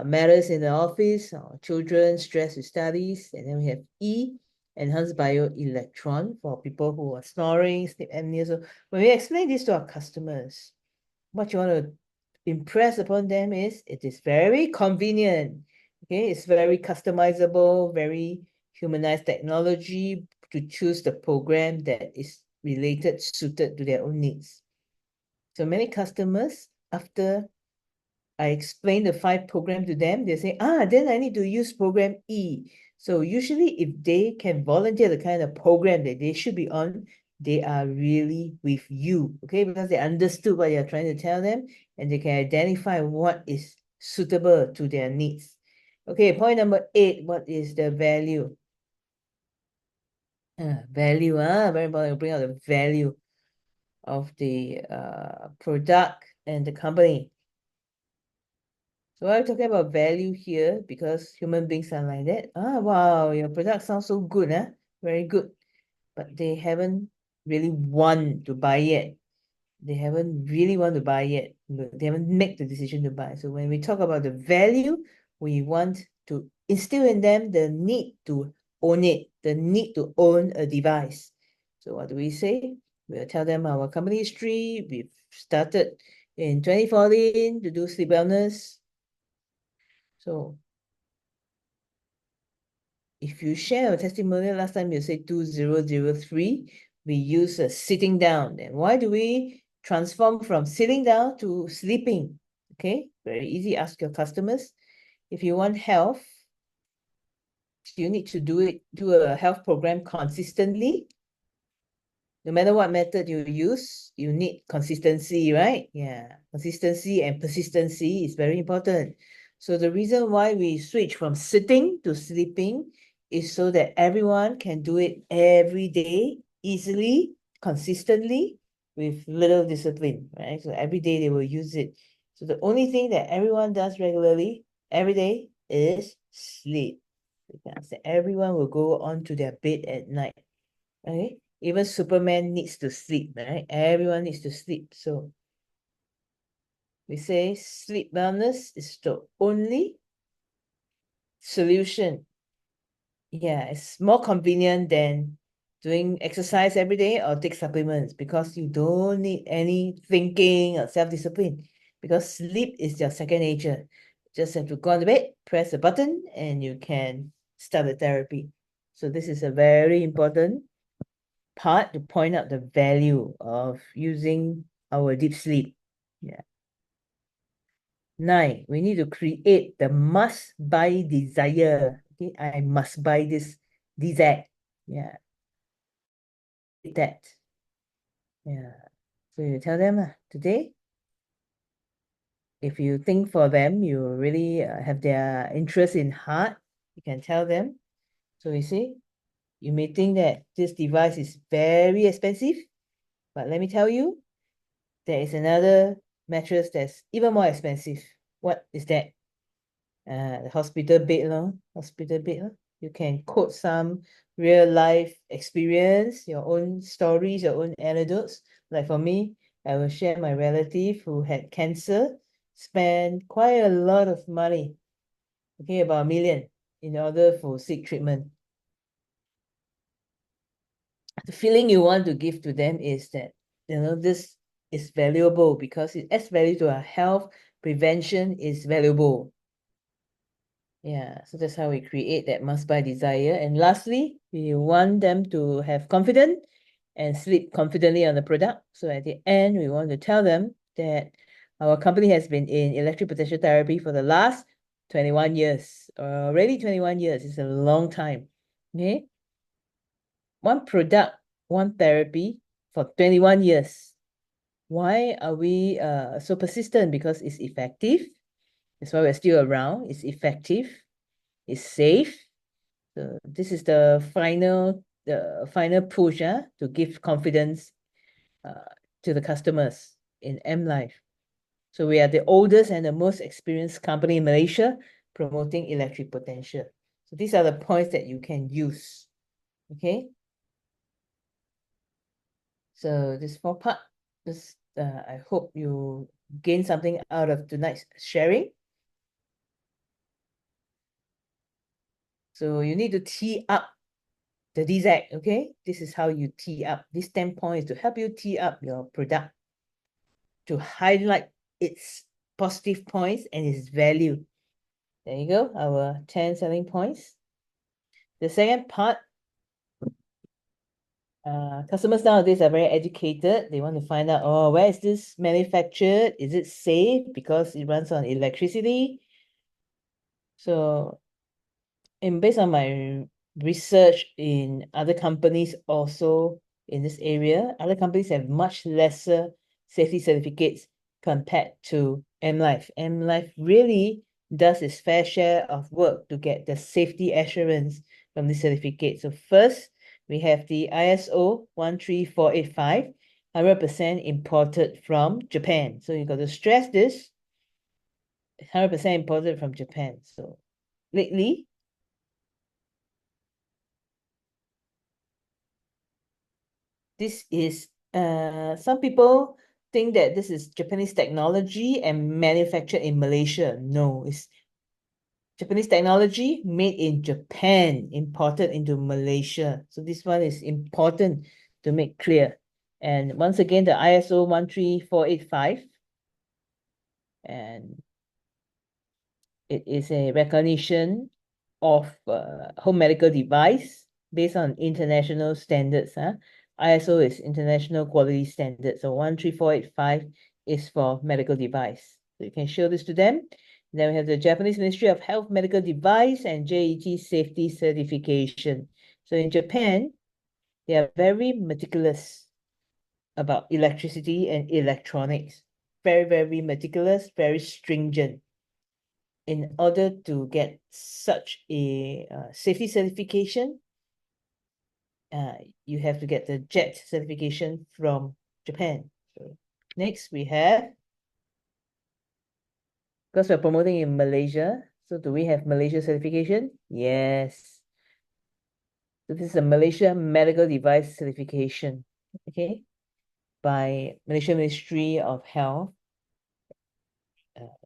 matters in the office, children stressed with studies. And then we have E, enhanced bioelectron for people who are snoring, sleep apnea. So when we explain this to our customers, what you want to impress upon them is it is very convenient. Okay, it's very customizable, very humanized technology to choose the program that is related, suited to their own needs. So many customers, after I explain the 5 program to them, they say, then I need to use program E. So usually if they can volunteer the kind of program that they should be on, they are really with you, okay? Because they understood what you're trying to tell them and they can identify what is suitable to their needs. Okay, point number 8, what is the value? Value, very important to bring out the value of the product and the company. So I'm talking about value here because human beings are like that. Wow, your product sounds so good, very good. But they haven't really want to buy yet. They haven't really want to buy yet. They haven't made the decision to buy. So when we talk about the value, we want to instill in them the need to own it, the need to own a device. So what do we say? We'll tell them our company history. We've started in 2014 to do sleep wellness. So if you share a testimonial, last time you said 2003, we use a sitting down. Then why do we transform from sitting down to sleeping? Okay, very easy. Ask your customers. If you want health, you need to do a health program consistently. No matter what method you use, you need consistency, right? Yeah, consistency and persistency is very important. So the reason why we switch from sitting to sleeping is so that everyone can do it every day, easily, consistently, with little discipline, right? So every day they will use it. So the only thing that everyone does regularly, every day, is sleep. Because everyone will go on to their bed at night. Okay, even Superman needs to sleep, right? Everyone needs to sleep. So we say sleep wellness is the only solution. Yeah, it's more convenient than doing exercise every day or take supplements because you don't need any thinking or self-discipline because sleep is your second nature. Just have to go on the bed, press a button, and you can start the therapy. So this is a very important part to point out the value of using our deep sleep. Yeah. 9, we need to create the must-buy desire. Okay, I must buy this DZ. Yeah. That. Yeah. So you tell them today, if you think for them, you really have their interest in heart, you can tell them. So you see, you may think that this device is very expensive, but let me tell you, there is another mattress that's even more expensive. What is that? The hospital bed, hospital bed. You can quote some real life experience, your own stories, your own anecdotes. Like for me, I will share my relative who had cancer, spent quite a lot of money, okay, about 1 million in order for seek treatment. The feeling you want to give to them is that, this is valuable because it adds value to our health. Prevention is valuable. Yeah, so that's how we create that must-buy desire. And lastly, we want them to have confidence and sleep confidently on the product. So at the end, we want to tell them that our company has been in electric potential therapy for the last 21 years. Already 21 years is a long time. Okay. One product, one therapy for 21 years. Why are we so persistent? Because it's effective. That's why we're still around. It's effective. It's safe. So this is the final push to give confidence to the customers in M Life. So we are the oldest and the most experienced company in Malaysia promoting electric potential. So these are the points that you can use. Okay. So this four part, I hope you gain something out of tonight's sharing. So you need to tee up the DZ, okay? This is how you tee up. These 10 points to help you tee up your product, to highlight its positive points and its value. There you go, our 10 selling points. The second part, customers nowadays are very educated. They want to find out, oh, where is this manufactured? Is it safe because it runs on electricity? So, and based on my research in other companies also in this area, other companies have much lesser safety certificates compared to M Life. M Life really does its fair share of work to get the safety assurance from the certificate. So first, we have the ISO 13485, 100% imported from Japan. So you got to stress this, 100% imported from Japan. So lately, this is some people think that this is Japanese technology and manufactured in Malaysia. No, it's Japanese technology made in Japan, imported into Malaysia. So this one is important to make clear. And once again, the ISO 13485, and it is a recognition of home medical device based on international standards. ISO is international quality standard. So 13485 is for medical device. So you can show this to them. Then we have the Japanese Ministry of Health Medical Device and JET Safety Certification. So in Japan, they are very meticulous about electricity and electronics. Very, very meticulous, very stringent. In order to get such a safety certification, you have to get the JET certification from Japan. So next we have, because we're promoting in Malaysia, so do we have Malaysia certification? Yes. So this is a Malaysia Medical Device Certification, okay, by Malaysia Ministry of Health.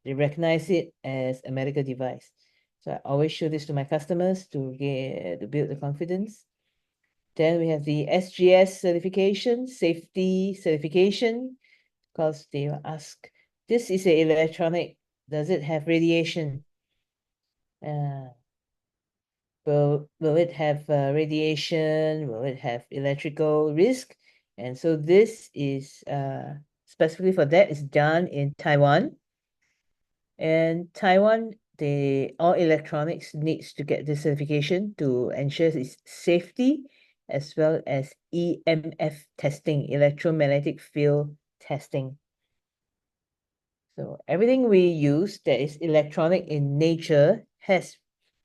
They recognize it as a medical device. So I always show this to my customers to build the confidence. Then we have the SGS certification, safety certification, because they will ask, this is an electronic, does it have radiation? Will it have radiation? Will it have electrical risk? And so this is specifically for that is done in Taiwan. And Taiwan, all electronics needs to get this certification to ensure its safety as well as EMF testing, electromagnetic field testing. So everything we use that is electronic in nature has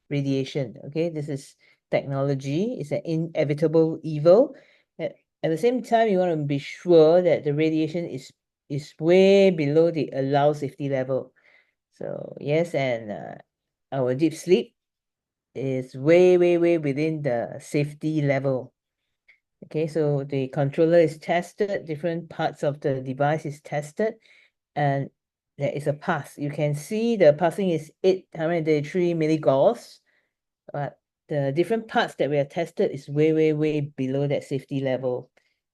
radiation. Okay, this is technology. It's an inevitable evil. At the same time, you want to be sure that the radiation is way below the allowed safety level. So yes, and our deep sleep is way, way, way within the safety level. Okay, so the controller is tested, different parts of the device is tested, and there is a pass. You can see the passing is 833 milligauss, but the different parts that we have tested is way, way, way below that safety level,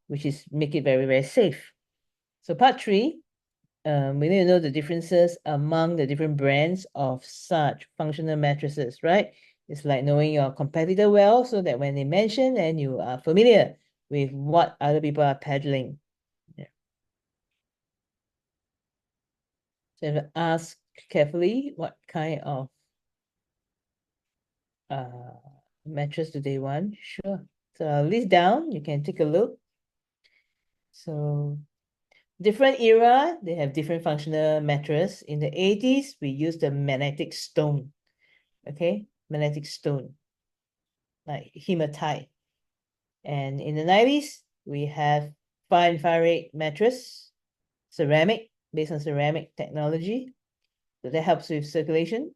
which is make it very, very safe. So part 3, we need to know the differences among the different brands of such functional mattresses, right? It's like knowing your competitor well so that when they mention and you are familiar with what other people are peddling. Yeah. So you have to ask carefully what kind of uh, mattress do they want? Sure. So I'll list down, you can take a look. So different era, they have different functional mattress. In the 80s, we used the magnetic stone. Okay, magnetic stone, like hematite. And in the 90s, we have far infrared mattress, ceramic, based on ceramic technology. So that helps with circulation.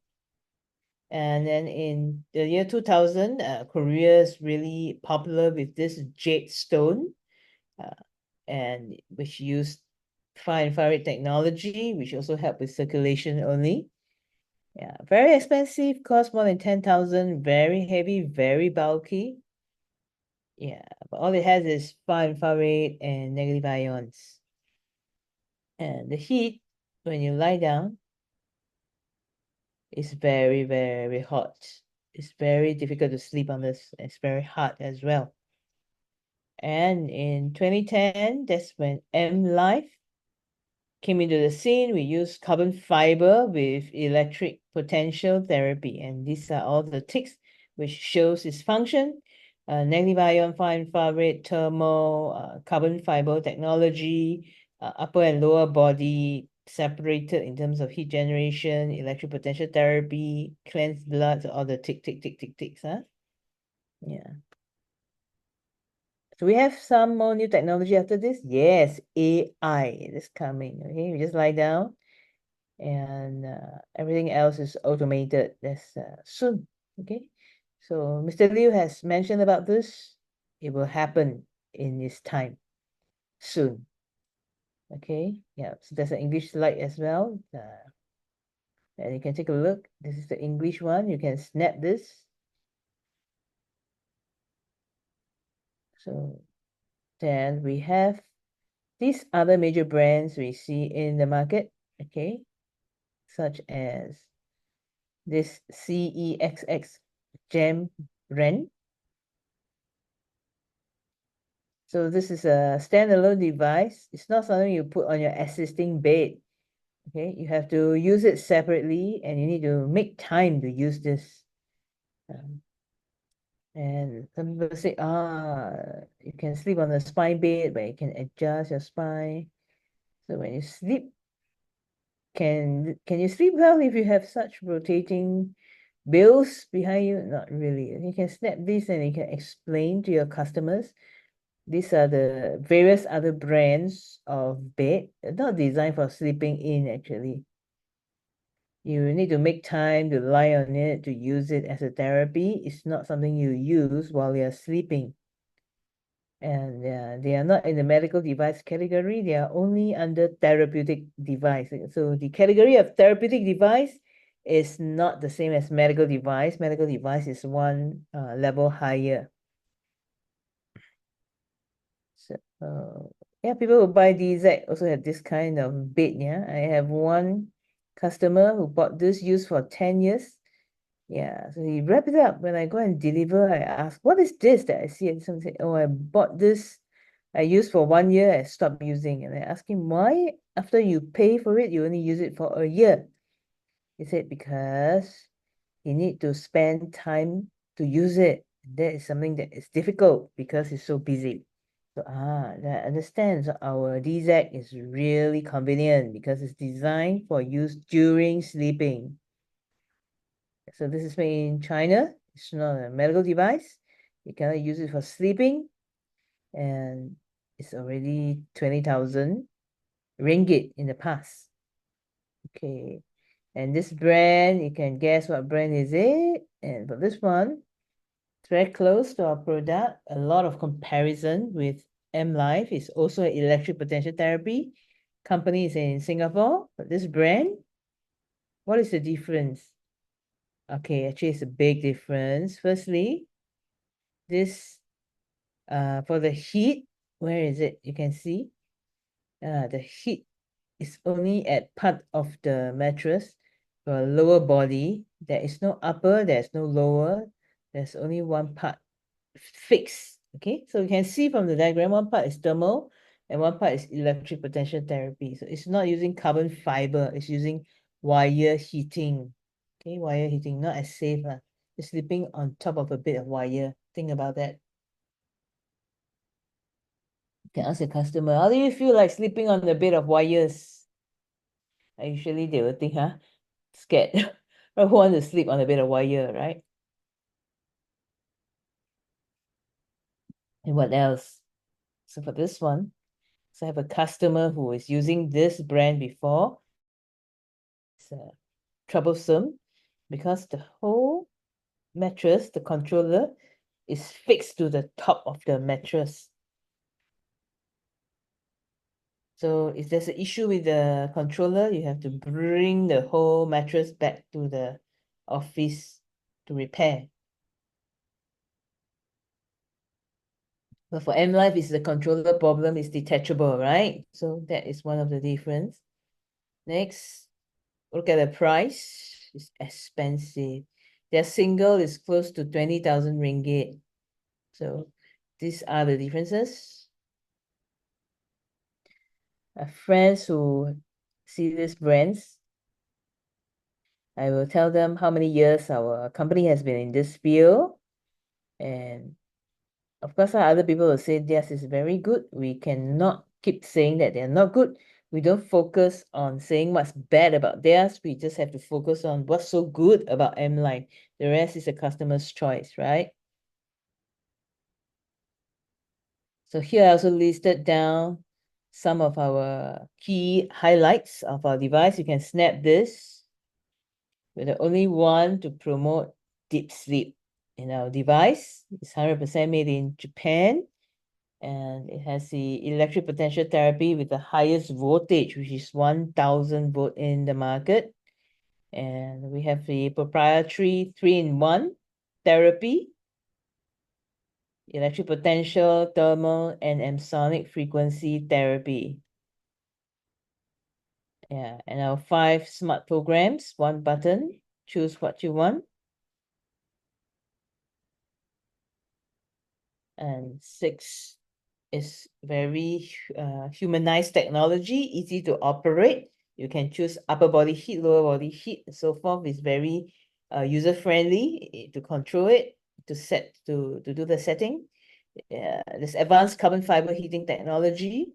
And then in the year 2000, Korea is really popular with this jade stone, uh, and which used far infrared technology, which also help with circulation only. Yeah, very expensive, cost more than 10,000, very heavy, very bulky. Yeah, but all it has is far infrared and negative ions. And the heat, when you lie down, is very, very hot. It's very difficult to sleep on this. It's very hot as well. And in 2010, that's when M Life came into the scene. We used carbon fiber with electric potential therapy. And these are all the ticks which shows its function. Negative ion, far infrared, thermal, carbon fiber technology, upper and lower body separated in terms of heat generation, electric potential therapy, cleansed blood, all the ticks, huh? Yeah. So we have some more new technology after this? Yes, AI is coming. Okay, we just lie down and everything else is automated. That's soon. Okay, so Mr. Liu has mentioned about this. It will happen in this time soon. Okay, yeah, so there's an English slide as well. And you can take a look. This is the English one. You can snap this. So then we have these other major brands we see in the market. Okay, such as this CEXX Gem Ren. So this is a standalone device. It's not something you put on your existing bed. Okay, you have to use it separately and you need to make time to use this. And some people say, you can sleep on the spine bed, but you can adjust your spine. So when you sleep, can you sleep well if you have such rotating bills behind you? Not really. You can snap this and you can explain to your customers. These are the various other brands of bed, not designed for sleeping in actually. You need to make time to lie on it, to use it as a therapy. It's not something you use while you're sleeping. And they are not in the medical device category. They are only under therapeutic device. So the category of therapeutic device is not the same as medical device. Medical device is one level higher. So yeah, people who buy DZ also have this kind of bed. Yeah, I have one customer who bought this used for 10 years. Yeah, so he wrapped it up. When I go and deliver, I ask, what is this that I see? And someone said, oh, I bought this. I used for 1 year, I stopped using. And I asked him, why, after you pay for it, you only use it for a year? He said, because you need to spend time to use it. That is something that is difficult because it's so busy. So, I understand. So our DZ is really convenient because it's designed for use during sleeping. So this is made in China. It's not a medical device. You cannot use it for sleeping. And it's already 20,000 ringgit in the past. Okay. And this brand, you can guess what brand is it? And for this one, it's very close to our product. A lot of comparison with M Life. It's also an electric potential therapy. Company is in Singapore. But this brand, what is the difference? Okay, actually it's a big difference. Firstly, this for the heat, where is it? You can see the heat is only at part of the mattress for lower body. There is no upper, there's no lower. There's only one part fixed. Okay, so you can see from the diagram, one part is thermal and one part is electric potential therapy. So it's not using carbon fiber, it's using wire heating. Okay, wire heating, not as safe. is sleeping on top of a bit of wire. Think about that. You can ask a customer, how do you feel like sleeping on a bit of wires? Usually they will think, huh? Scared. Who want to sleep on a bit of wire, right? And what else? So for this one, so I have a customer who is using this brand before. It's troublesome because the whole mattress, the controller, is fixed to the top of the mattress. So if there's an issue with the controller, you have to bring the whole mattress back to the office to repair. But for M Life, it's the controller problem is detachable, right? So that is one of the difference. Next, look at the price. It's expensive. Their single is close to 20,000 ringgit. So these are the differences. Friends who see these brands, I will tell them how many years our company has been in this field. And of course, other people will say, yes, it's very good. We cannot keep saying that they're not good. We don't focus on saying what's bad about theirs. We just have to focus on what's so good about M Line. The rest is a customer's choice, right? So here I also listed down some of our key highlights of our device. You can snap this. We're the only one to promote deep sleep in our device. It's 100% made in Japan. And it has the electric potential therapy with the highest voltage, which is 1000 volt in the market. And we have the proprietary 3-in-1 therapy, electric potential, thermal, and sonic frequency therapy. Yeah, and our 5 smart programs, 1 button, choose what you want. And 6 is very humanized technology, easy to operate. You can choose upper body heat, lower body heat, and so forth. It's very user friendly to control it, to do the setting. This advanced carbon fiber heating technology.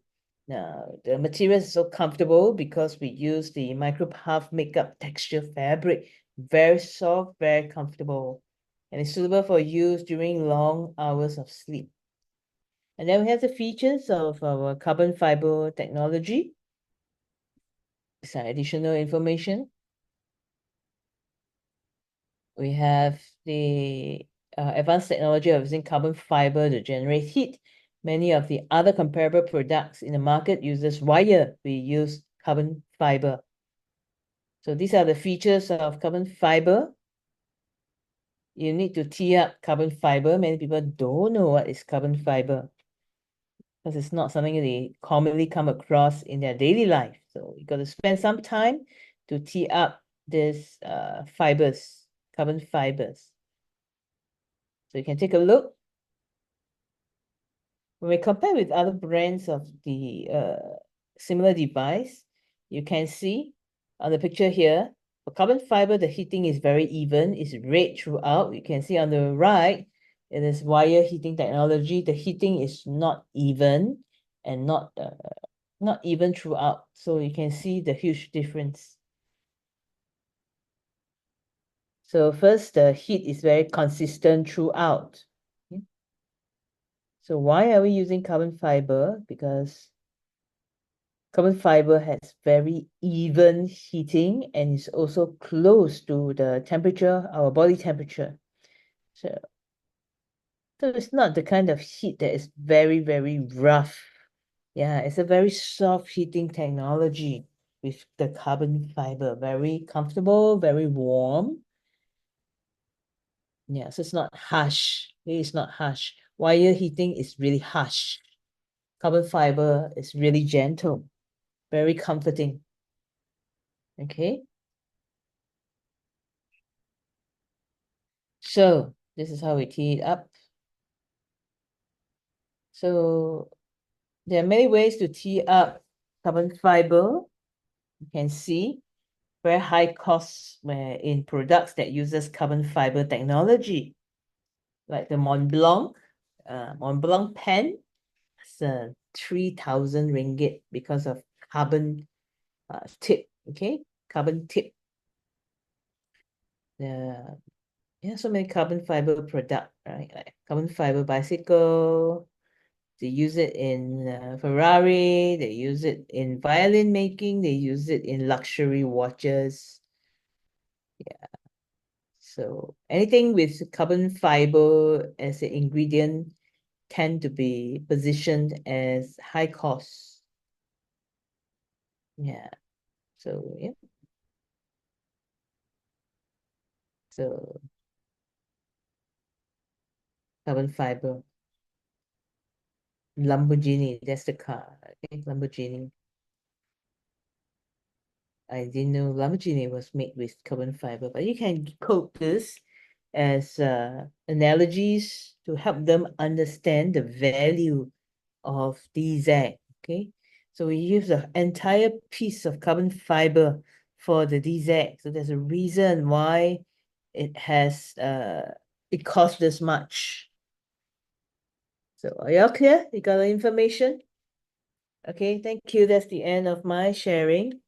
Now the material is so comfortable because we use the micro puff makeup texture fabric. Very soft, very comfortable, and it's suitable for use during long hours of sleep. And then we have the features of our carbon fiber technology. Some additional information. We have the advanced technology of using carbon fiber to generate heat. Many of the other comparable products in the market uses wire. We use carbon fiber. So these are the features of carbon fiber. You need to tee up carbon fiber. Many people don't know what is carbon fiber, because it's not something they commonly come across in their daily life. So you got to spend some time to tee up these fibers, carbon fibers. So you can take a look. When we compare with other brands of the similar device, you can see on the picture here, for carbon fiber, the heating is very even, it's red throughout. You can see on the right, it is wire heating technology. The heating is not even and not even throughout. So you can see the huge difference. So first, the heat is very consistent throughout. So why are we using carbon fiber? Because carbon fiber has very even heating and is also close to the temperature, our body temperature. So it's not the kind of heat that is very, very rough. Yeah, it's a very soft heating technology with the carbon fiber. Very comfortable, very warm. Yeah, so it's not harsh. It is not harsh. Wire heating is really harsh. Carbon fiber is really gentle, very comforting. Okay. So this is how we tee it up. So there are many ways to tee up carbon fiber. You can see very high costs where in products that uses carbon fiber technology, like the Mont Blanc pen. It's 3,000 ringgit because of carbon tip. Okay, carbon tip. Yeah, so many carbon fiber product, right? Like carbon fiber bicycle. They use it in Ferrari. They use it in violin making. They use it in luxury watches. Yeah. So anything with carbon fiber as an ingredient tend to be positioned as high cost. Yeah. So yeah. So carbon fiber. Lamborghini, that's the car. Okay, Lamborghini. I didn't know Lamborghini was made with carbon fiber, but you can quote this as analogies to help them understand the value of DZ. Okay, so we use the entire piece of carbon fiber for the DZ. So there's a reason why it costs this much. So are you all clear? You got the information? Okay, thank you. That's the end of my sharing.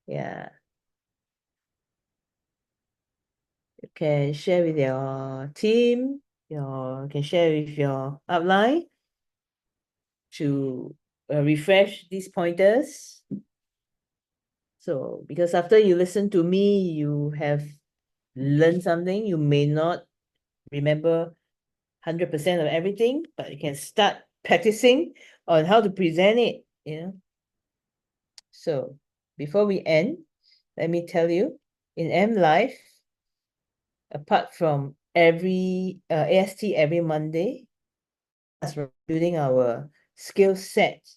Yeah. You can share with your team, you can share with your outline to refresh these pointers. So, because after you listen to me, you have learned something. You may not remember 100% of everything, but you can start practicing on how to present it. So, before we end, let me tell you, in M Life, apart from every AST every Monday, as we're building our skill set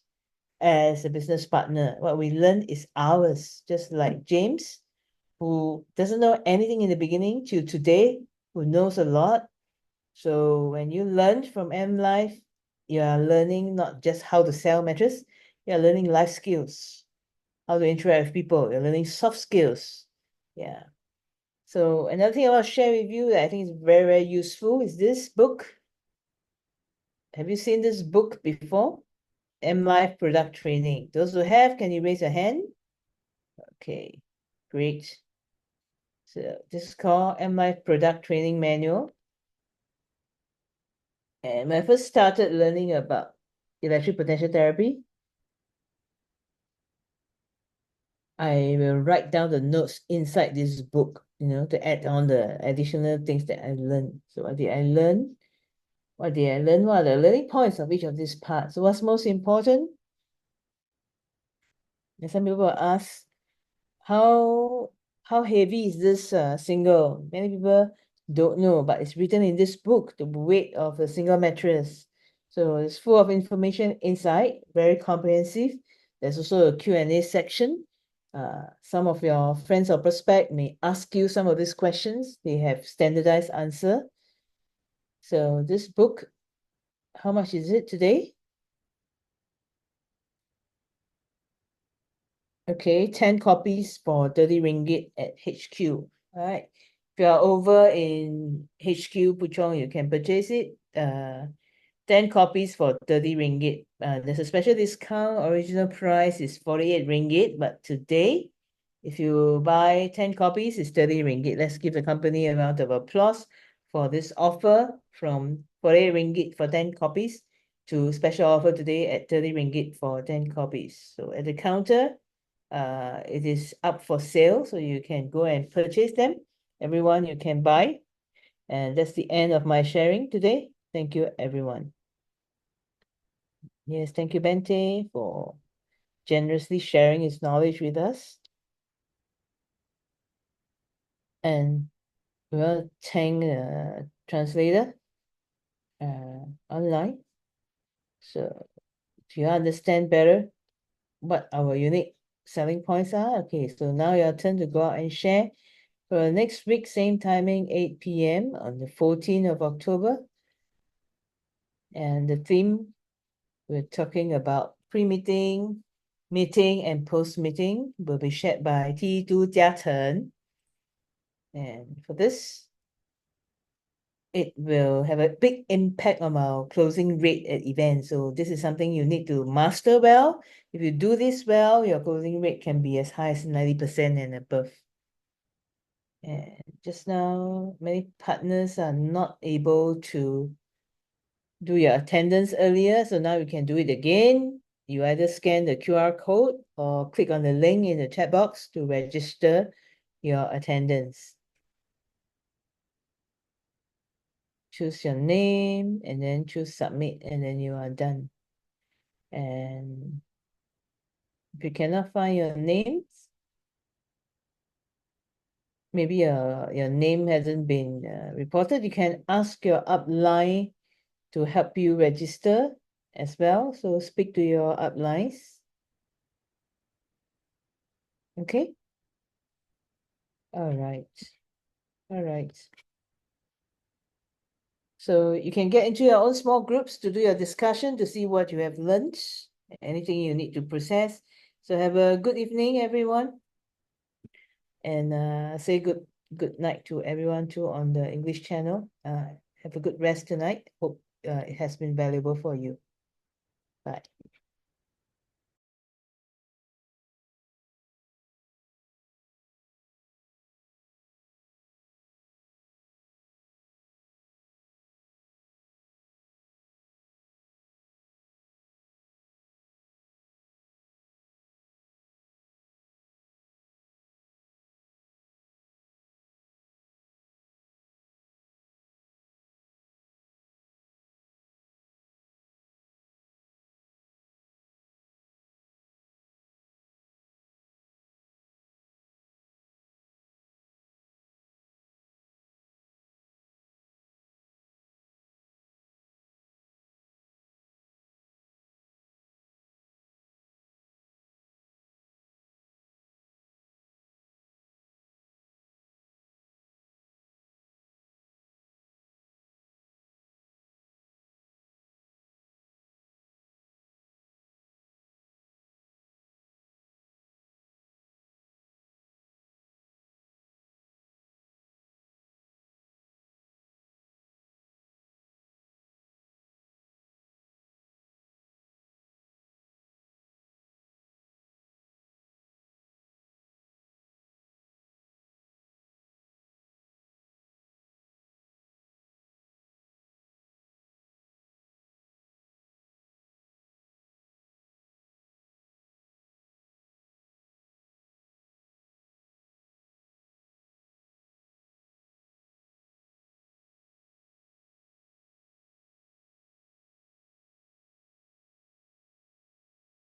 as a business partner. What we learn is ours, just like James, who doesn't know anything in the beginning to today, who knows a lot. So when you learn from M Life, you are learning not just how to sell mattress, you're learning life skills, how to interact with people, you're learning soft skills. Yeah. So another thing I want to share with you that I think is very, very useful is this book. Have you seen this book before? M Life Product Training. Those who have, can you raise your hand? Okay, great. So this is called M Life Product Training Manual. And when I first started learning about electric potential therapy, I will write down the notes inside this book, to add on the additional things that I learned. So what did I learn? What did I learn? What are the learning points of each of these parts? So what's most important? And some people ask, how heavy is this single? Many people don't know, but it's written in this book, the weight of a single mattress. So it's full of information inside, very comprehensive. There's also a Q&A section. Some of your friends or prospect may ask you some of these questions. They have standardized answer. So this book, how much is it today? Okay, 10 copies for 30 ringgit at HQ. All right. If you are over in HQ Puchong, you can purchase it. 10 copies for 30 ringgit. There's a special discount. Original price is 48 ringgit, but today, if you buy 10 copies, it's 30 ringgit. Let's give the company a round of applause for this offer from 48 ringgit for 10 copies to special offer today at 30 ringgit for 10 copies. So at the counter, it is up for sale, so you can go and purchase them. Everyone, you can buy. And that's the end of my sharing today. Thank you, everyone. Yes, thank you, Bente, for generously sharing his knowledge with us. And we want to thank the translator online. So if you understand better what our unique selling points are, okay, so now your turn to go out and share. For next week, same timing, 8 p.m. on the 14th of October. And the theme, we're talking about pre-meeting, meeting and post-meeting will be shared by TE2 Jia. And for this, it will have a big impact on our closing rate at events. So this is something you need to master well. If you do this well, your closing rate can be as high as 90% and above. And just now, many partners are not able to do your attendance earlier, so now you can do it again. You either scan the QR code or click on the link in the chat box to register your attendance. Choose your name and then choose submit, and then you are done. And if you cannot find your names, maybe your name hasn't been reported, you can ask your upline to help you register as well. So speak to your uplines. Okay. All right. All right. So you can get into your own small groups to do your discussion to see what you have learned, anything you need to process. So have a good evening, everyone. And say good night to everyone too on the English channel. Have a good rest tonight. Hope it has been valuable for you. Bye.